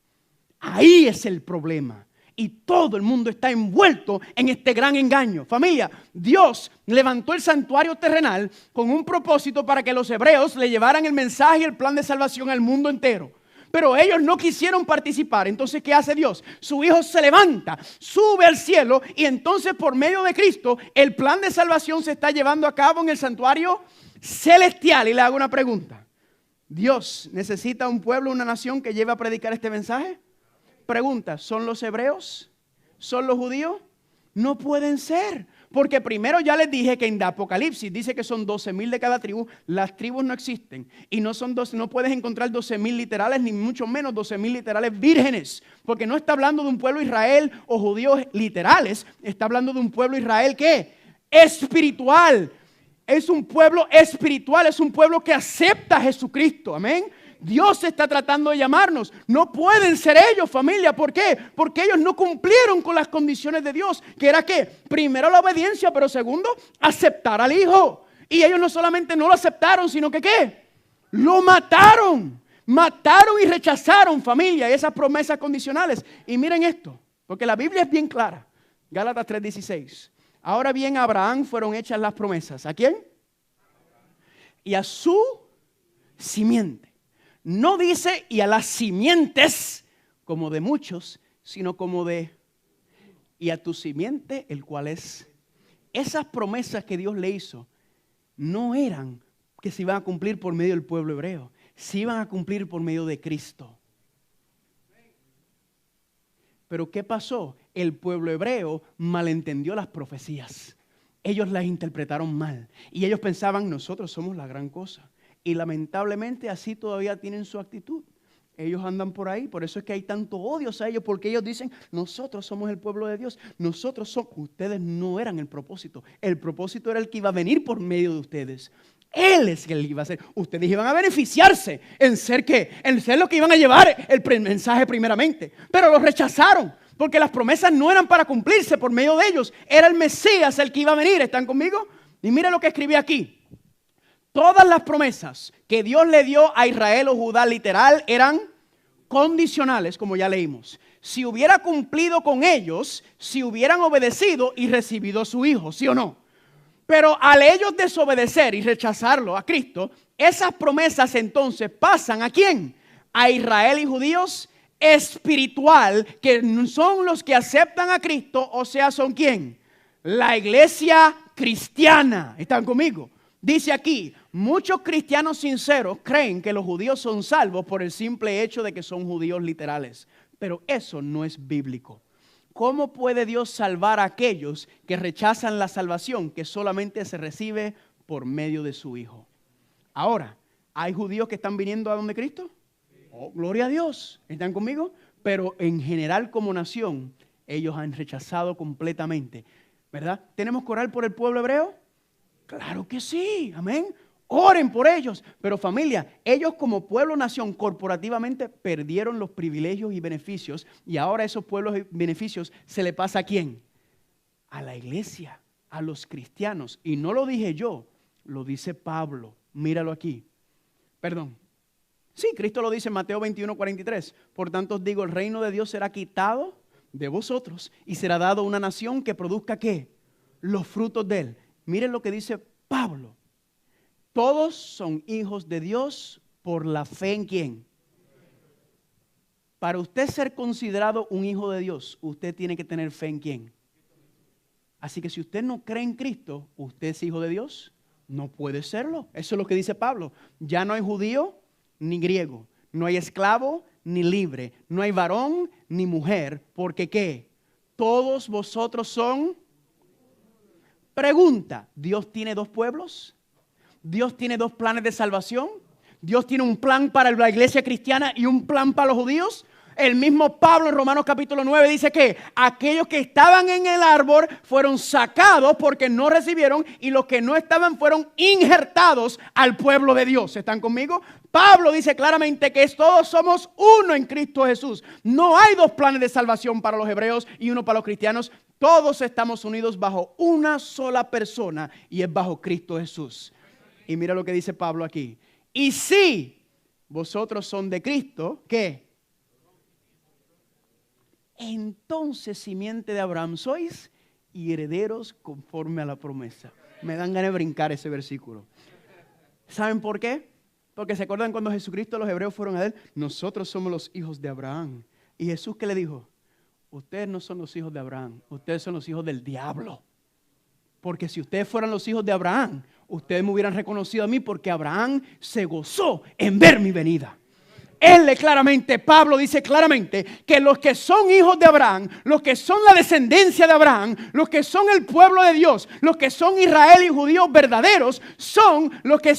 Ahí es el problema. Y todo el mundo está envuelto en este gran engaño. Familia, Dios levantó el santuario terrenal con un propósito para que los hebreos le llevaran el mensaje y el plan de salvación al mundo entero. Pero ellos no quisieron participar. Entonces, ¿qué hace Dios? Su Hijo se levanta, sube al cielo y entonces por medio de Cristo el plan de salvación se está llevando a cabo en el santuario celestial. Y le hago una pregunta. ¿Dios necesita un pueblo, una nación que lleve a predicar este mensaje? Pregunta, ¿son los hebreos? ¿Son los judíos? No pueden ser. Porque primero ya les dije que en Apocalipsis dice que son 12,000 de cada tribu. Las tribus no existen. Y no puedes encontrar 12,000 literales, ni mucho menos 12,000 literales vírgenes. Porque no está hablando de un pueblo Israel o judíos literales. Está hablando de un pueblo Israel, ¿qué? Espiritual. Es un pueblo espiritual. Es un pueblo que acepta a Jesucristo. Amén. Dios está tratando de llamarnos. No pueden ser ellos, familia. ¿Por qué? Porque ellos no cumplieron con las condiciones de Dios. Que era ¿qué? Primero la obediencia, pero segundo, aceptar al Hijo. Y ellos no solamente no lo aceptaron, sino que ¿qué? Lo mataron. Mataron y rechazaron, familia, esas promesas condicionales. Y miren esto, porque la Biblia es bien clara. Gálatas 3:16. Ahora bien, a Abraham fueron hechas las promesas. ¿A quién? Y a su simiente. No dice y a las simientes como de muchos, sino como de y a tu simiente, el cual es. Esas promesas que Dios le hizo no eran que se iban a cumplir por medio del pueblo hebreo, se iban a cumplir por medio de Cristo. Pero ¿qué pasó? El pueblo hebreo malentendió las profecías. Ellos las interpretaron mal y ellos pensaban nosotros somos la gran cosa. Y lamentablemente así todavía tienen su actitud. Ellos andan por ahí, por eso es que hay tanto odio a ellos, porque ellos dicen, nosotros somos el pueblo de Dios, nosotros somos, ustedes no eran el propósito era el que iba a venir por medio de ustedes. Él es el que iba a ser, ustedes iban a beneficiarse en ser ¿qué? En ser lo que iban a llevar el mensaje primeramente, pero lo rechazaron, porque las promesas no eran para cumplirse por medio de ellos, era el Mesías el que iba a venir. ¿Están conmigo? Y mira lo que escribí aquí. Todas las promesas que Dios le dio a Israel o Judá literal eran condicionales, como ya leímos. Si hubiera cumplido con ellos, si hubieran obedecido y recibido a su Hijo, ¿sí o no? Pero al ellos desobedecer y rechazarlo a Cristo, esas promesas entonces pasan ¿a quién? A Israel y judíos espiritual, que son los que aceptan a Cristo, o sea, ¿son quién? La iglesia cristiana. ¿Están conmigo? Dice aquí, muchos cristianos sinceros creen que los judíos son salvos por el simple hecho de que son judíos literales. Pero eso no es bíblico. ¿Cómo puede Dios salvar a aquellos que rechazan la salvación que solamente se recibe por medio de su Hijo? Ahora, ¿hay judíos que están viniendo a donde Cristo? Oh, gloria a Dios. ¿Están conmigo? Pero en general como nación, ellos han rechazado completamente. ¿Verdad? ¿Tenemos que orar por el pueblo hebreo? Claro que sí, amén. Oren por ellos. Pero familia, ellos como pueblo nación corporativamente perdieron los privilegios y beneficios. Y ahora esos pueblos y beneficios se le pasa ¿a quién? A la iglesia, a los cristianos. Y no lo dije yo, lo dice Pablo. Míralo aquí. Perdón. Sí, Cristo lo dice en Mateo 21:43. Por tanto os digo, el reino de Dios será quitado de vosotros y será dado a una nación que produzca ¿qué? Los frutos de él. Miren lo que dice Pablo. Todos son hijos de Dios por la fe en ¿quién? Para usted ser considerado un hijo de Dios, usted tiene que tener fe en ¿quién? Así que si usted no cree en Cristo, ¿usted es hijo de Dios? No puede serlo. Eso es lo que dice Pablo. Ya no hay judío ni griego, no hay esclavo ni libre, no hay varón ni mujer, porque ¿qué? Todos vosotros son. Pregunta, ¿Dios tiene dos pueblos? ¿Dios tiene dos planes de salvación? Dios tiene un plan para la iglesia cristiana y un plan para los judíos. El mismo Pablo en Romanos capítulo 9 dice que aquellos que estaban en el árbol fueron sacados porque no recibieron, y los que no estaban fueron injertados al pueblo de Dios. ¿Están conmigo? Pablo dice claramente que todos somos uno en Cristo Jesús. No hay dos planes de salvación para los hebreos y uno para los cristianos. Todos estamos unidos bajo una sola persona, y es bajo Cristo Jesús. Y mira lo que dice Pablo aquí. Y si vosotros son de Cristo, ¿qué? Entonces simiente de Abraham sois y herederos conforme a la promesa. Me dan ganas de brincar ese versículo. ¿Saben por qué? Porque se acuerdan cuando Jesucristo, los hebreos fueron a él. Nosotros somos los hijos de Abraham. Y Jesús, ¿qué le dijo? Ustedes no son los hijos de Abraham, ustedes son los hijos del diablo. Porque si ustedes fueran los hijos de Abraham, ustedes me hubieran reconocido a mí, porque Abraham se gozó en ver mi venida. Pablo dice claramente que los que son hijos de Abraham, los que son la descendencia de Abraham, los que son el pueblo de Dios, los que son Israel y judíos verdaderos, son los que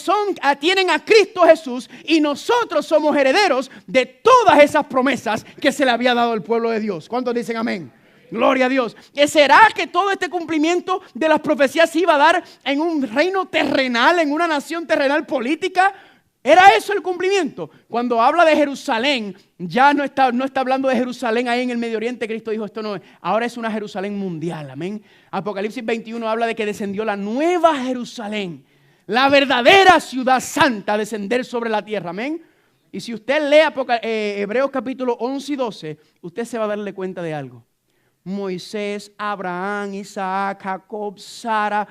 tienen a Cristo Jesús, y nosotros somos herederos de todas esas promesas que se le había dado al pueblo de Dios. ¿Cuántos dicen amén? Gloria a Dios. ¿Será que todo este cumplimiento de las profecías se iba a dar en un reino terrenal, en una nación terrenal política? ¿Era eso el cumplimiento? Cuando habla de Jerusalén, ya no está hablando de Jerusalén ahí en el Medio Oriente. Cristo dijo, esto no es, ahora es una Jerusalén mundial, amén. Apocalipsis 21 habla de que descendió la nueva Jerusalén, la verdadera ciudad santa, a descender sobre la tierra, amén. Y si usted lee Hebreos capítulo 11 y 12, usted se va a darle cuenta de algo. Moisés, Abraham, Isaac, Jacob, Sara,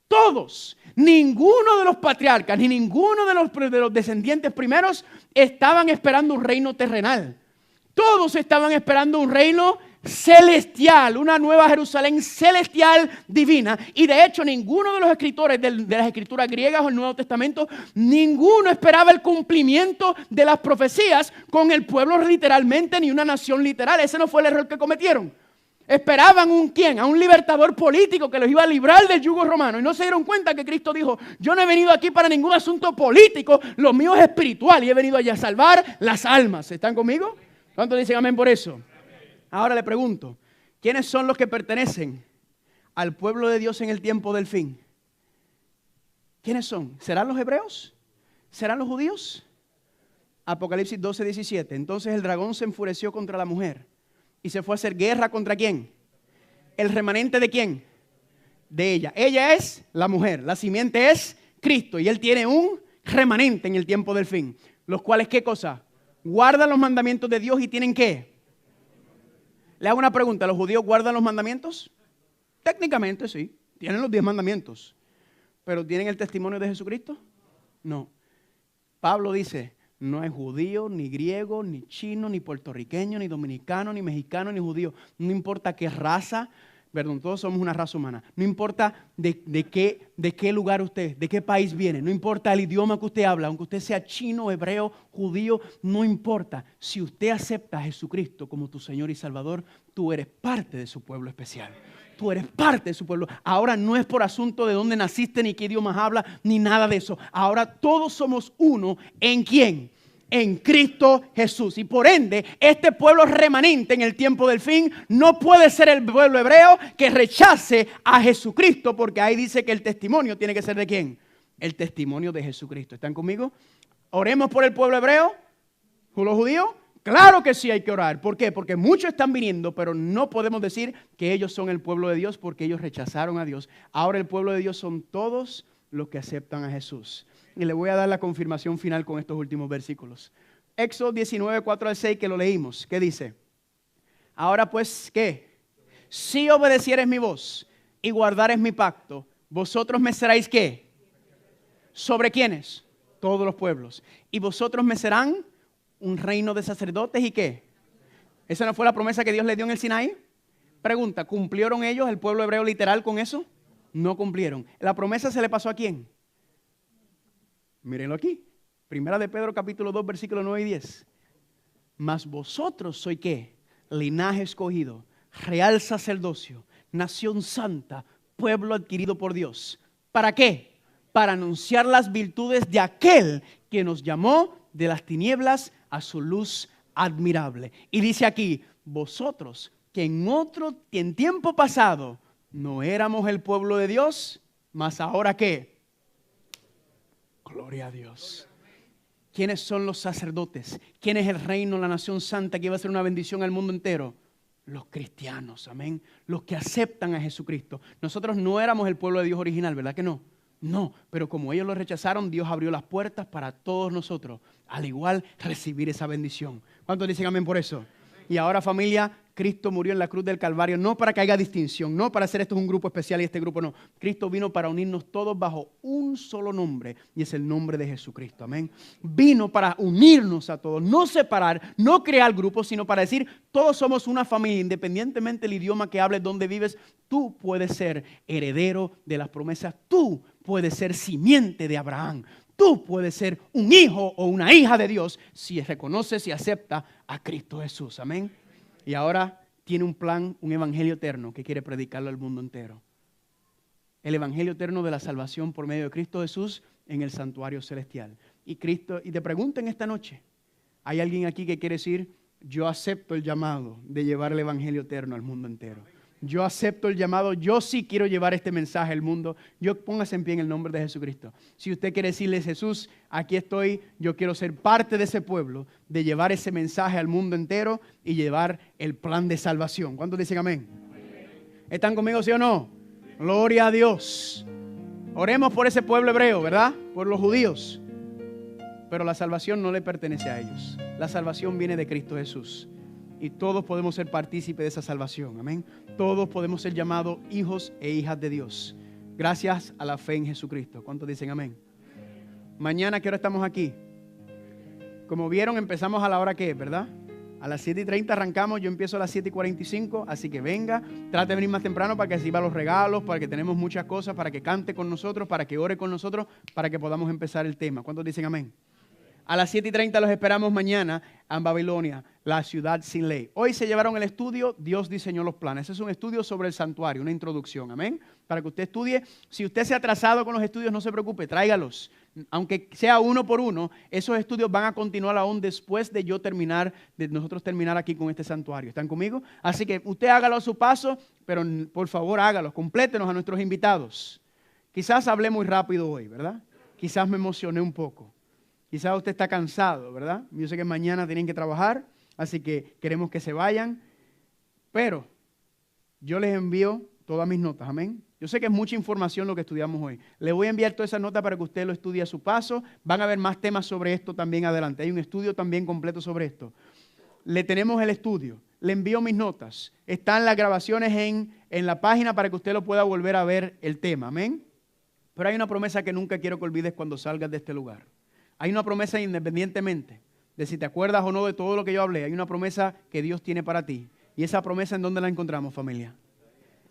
todos, ninguno de los patriarcas ni ninguno de los descendientes primeros estaban esperando un reino terrenal. Todos estaban esperando un reino celestial, una nueva Jerusalén celestial divina. Y de hecho ninguno de los escritores de las escrituras griegas o el Nuevo Testamento, ninguno esperaba el cumplimiento de las profecías con el pueblo literalmente, ni una nación literal. Ese no fue el error que cometieron. Esperaban a un libertador político que los iba a librar del yugo romano, y no se dieron cuenta que Cristo dijo, yo no he venido aquí para ningún asunto político, lo mío es espiritual y he venido allá a salvar las almas. ¿Están conmigo? ¿Cuántos dicen amén por eso? Ahora le pregunto, ¿quiénes son los que pertenecen al pueblo de Dios en el tiempo del fin? ¿Quiénes son? ¿Serán los hebreos? ¿Serán los judíos? Apocalipsis 12, 17. Entonces el dragón se enfureció contra la mujer y se fue a hacer guerra ¿contra quién? ¿El remanente de quién? De ella. Ella es la mujer, la simiente es Cristo, y él tiene un remanente en el tiempo del fin. Los cuales, ¿qué cosa? Guardan los mandamientos de Dios y tienen ¿qué? Le hago una pregunta, ¿los judíos guardan los mandamientos? Técnicamente sí, tienen los 10 mandamientos. ¿Pero tienen el testimonio de Jesucristo? No. Pablo dice, no es judío, ni griego, ni chino, ni puertorriqueño, ni dominicano, ni mexicano, ni judío. No importa qué raza, perdón, todos somos una raza humana. No importa de qué lugar usted, de qué país viene. No importa el idioma que usted habla, aunque usted sea chino, hebreo, judío, no importa. Si usted acepta a Jesucristo como tu Señor y Salvador, tú eres parte de su pueblo especial. Tú eres parte de su pueblo. Ahora no es por asunto de dónde naciste, ni qué idiomas hablas, ni nada de eso. Ahora todos somos uno. ¿En quién? En Cristo Jesús. Y por ende, este pueblo remanente en el tiempo del fin no puede ser el pueblo hebreo que rechace a Jesucristo, porque ahí dice que el testimonio tiene que ser ¿de quién? El testimonio de Jesucristo. ¿Están conmigo? Oremos por el pueblo hebreo, por los judíos. Claro que sí hay que orar. ¿Por qué? Porque muchos están viniendo, pero no podemos decir que ellos son el pueblo de Dios porque ellos rechazaron a Dios. Ahora el pueblo de Dios son todos los que aceptan a Jesús. Y le voy a dar la confirmación final con estos últimos versículos. Éxodo 19, 4 al 6, que lo leímos. ¿Qué dice? Ahora pues, ¿qué? Si obedecieres mi voz y guardares mi pacto, vosotros me seréis ¿qué? ¿Sobre quiénes? Todos los pueblos. Y vosotros me serán un reino de sacerdotes ¿y qué? ¿Esa no fue la promesa que Dios les dio en el Sinaí? Pregunta, ¿cumplieron ellos, el pueblo hebreo literal, con eso? No cumplieron. ¿La promesa se le pasó a quién? Mírenlo aquí. Primera de Pedro capítulo 2 versículos 9 y 10. Mas vosotros sois ¿qué? Linaje escogido, real sacerdocio, nación santa, pueblo adquirido por Dios. ¿Para qué? Para anunciar las virtudes de aquel que nos llamó de las tinieblas a su luz admirable. Y dice aquí, vosotros que en tiempo pasado no éramos el pueblo de Dios, mas ahora ¿qué? Gloria a Dios. ¿Quiénes son los sacerdotes? ¿Quién es el reino, la nación santa que iba a ser una bendición al mundo entero? Los cristianos, amén. Los que aceptan a Jesucristo. Nosotros no éramos el pueblo de Dios original, ¿verdad que no? No, pero como ellos lo rechazaron, Dios abrió las puertas para todos nosotros, al igual recibir esa bendición. ¿Cuántos dicen amén por eso? Y ahora, familia, Cristo murió en la cruz del Calvario, no para que haya distinción, no para hacer esto es un grupo especial y este grupo no. Cristo vino para unirnos todos bajo un solo nombre, y es el nombre de Jesucristo, amén. Vino para unirnos a todos, no separar, no crear grupos, sino para decir, todos somos una familia, independientemente del idioma que hables, donde vives, tú puedes ser heredero de las promesas, tú puedes ser simiente de Abraham. Tú puedes ser un hijo o una hija de Dios si reconoces y aceptas a Cristo Jesús. Amén. Y ahora tiene un plan, un evangelio eterno que quiere predicarlo al mundo entero. El evangelio eterno de la salvación por medio de Cristo Jesús en el santuario celestial. Y te pregunto en esta noche, ¿hay alguien aquí que quiere decir, yo acepto el llamado de llevar el evangelio eterno al mundo entero? Yo acepto el llamado, yo sí quiero llevar este mensaje al mundo. Póngase en pie en el nombre de Jesucristo. Si usted quiere decirle, Jesús, aquí estoy, yo quiero ser parte de ese pueblo, de llevar ese mensaje al mundo entero y llevar el plan de salvación. ¿Cuántos dicen amén? ¿Están conmigo, sí o no? Gloria a Dios. Oremos por ese pueblo hebreo, ¿verdad? Por los judíos. Pero la salvación no le pertenece a ellos. La salvación viene de Cristo Jesús. Y todos podemos ser partícipes de esa salvación. Amén. Todos podemos ser llamados hijos e hijas de Dios. Gracias a la fe en Jesucristo. ¿Cuántos dicen amén? Mañana, ¿qué hora estamos aquí? Como vieron, empezamos a la hora que es, ¿verdad? A las 7:30 arrancamos. Yo empiezo a las 7:45. Así que venga, trate de venir más temprano para que reciba los regalos, para que tenemos muchas cosas, para que cante con nosotros, para que ore con nosotros, para que podamos empezar el tema. ¿Cuántos dicen amén? A las 7:30 los esperamos mañana en Babilonia, la ciudad sin ley. Hoy se llevaron el estudio, Dios diseñó los planes. Ese es un estudio sobre el santuario, una introducción, amén. Para que usted estudie. Si usted se ha atrasado con los estudios, no se preocupe, tráigalos. Aunque sea uno por uno, esos estudios van a continuar aún después de nosotros terminar aquí con este santuario. ¿Están conmigo? Así que usted hágalo a su paso, pero por favor hágalo, complétenos a nuestros invitados. Quizás hablé muy rápido hoy, ¿verdad? Quizás me emocioné un poco. Quizás usted está cansado, ¿verdad? Yo sé que mañana tienen que trabajar, así que queremos que se vayan. Pero yo les envío todas mis notas, amén. Yo sé que es mucha información lo que estudiamos hoy. Le voy a enviar toda esa nota para que usted lo estudie a su paso. Van a haber más temas sobre esto también adelante. Hay un estudio también completo sobre esto. Le tenemos el estudio. Le envío mis notas. Están las grabaciones en la página para que usted lo pueda volver a ver el tema, amén. Pero hay una promesa que nunca quiero que olvides cuando salgas de este lugar. Hay una promesa independientemente de si te acuerdas o no de todo lo que yo hablé. Hay una promesa que Dios tiene para ti. Y esa promesa, ¿en dónde la encontramos, familia?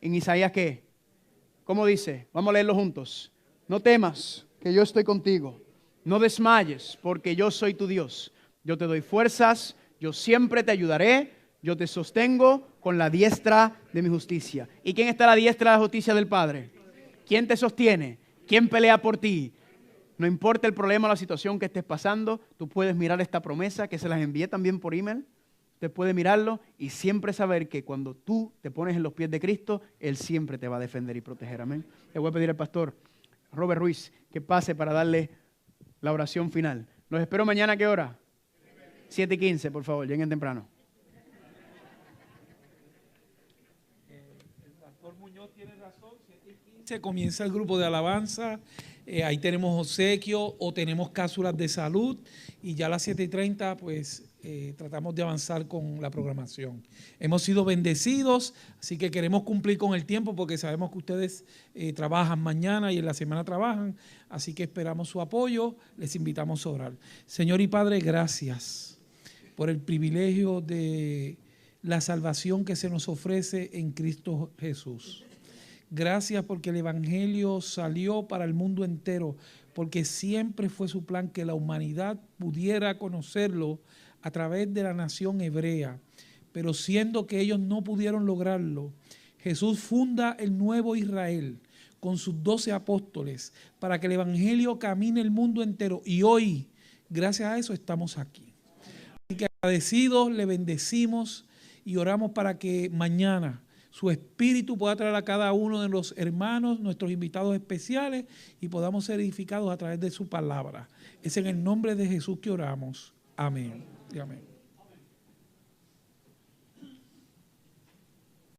¿En Isaías qué? ¿Cómo dice? Vamos a leerlo juntos. No temas, que yo estoy contigo. No desmayes, porque yo soy tu Dios. Yo te doy fuerzas, yo siempre te ayudaré. Yo te sostengo con la diestra de mi justicia. ¿Y quién está a la diestra de la justicia del Padre? ¿Quién te sostiene? ¿Quién pelea por ti? No importa el problema o la situación que estés pasando, tú puedes mirar esta promesa que se las envié también por email. Usted puede mirarlo y siempre saber que cuando tú te pones en los pies de Cristo, Él siempre te va a defender y proteger. Amén. Le voy a pedir al pastor Robert Ruiz que pase para darle la oración final. Los espero mañana, ¿a qué hora? 7:15, por favor, lleguen temprano. El pastor Muñoz tiene razón, 7:15 comienza el grupo de alabanza. Ahí tenemos obsequio o tenemos cápsulas de salud y ya a las 7:30 pues tratamos de avanzar con la programación. Hemos sido bendecidos, así que queremos cumplir con el tiempo porque sabemos que ustedes trabajan mañana y en la semana trabajan, así que esperamos su apoyo, les invitamos a orar. Señor y Padre, gracias por el privilegio de la salvación que se nos ofrece en Cristo Jesús. Gracias porque el Evangelio salió para el mundo entero, porque siempre fue su plan que la humanidad pudiera conocerlo a través de la nación hebrea. Pero siendo que ellos no pudieron lograrlo, Jesús funda el nuevo Israel con sus 12 apóstoles para que el Evangelio camine el mundo entero. Y hoy Gracias a eso estamos aquí. Así que agradecidos, le bendecimos y oramos para que mañana su espíritu pueda traer a cada uno de los hermanos, nuestros invitados especiales, y podamos ser edificados a través de su palabra. Es en el nombre de Jesús que oramos. Amén. Y amén.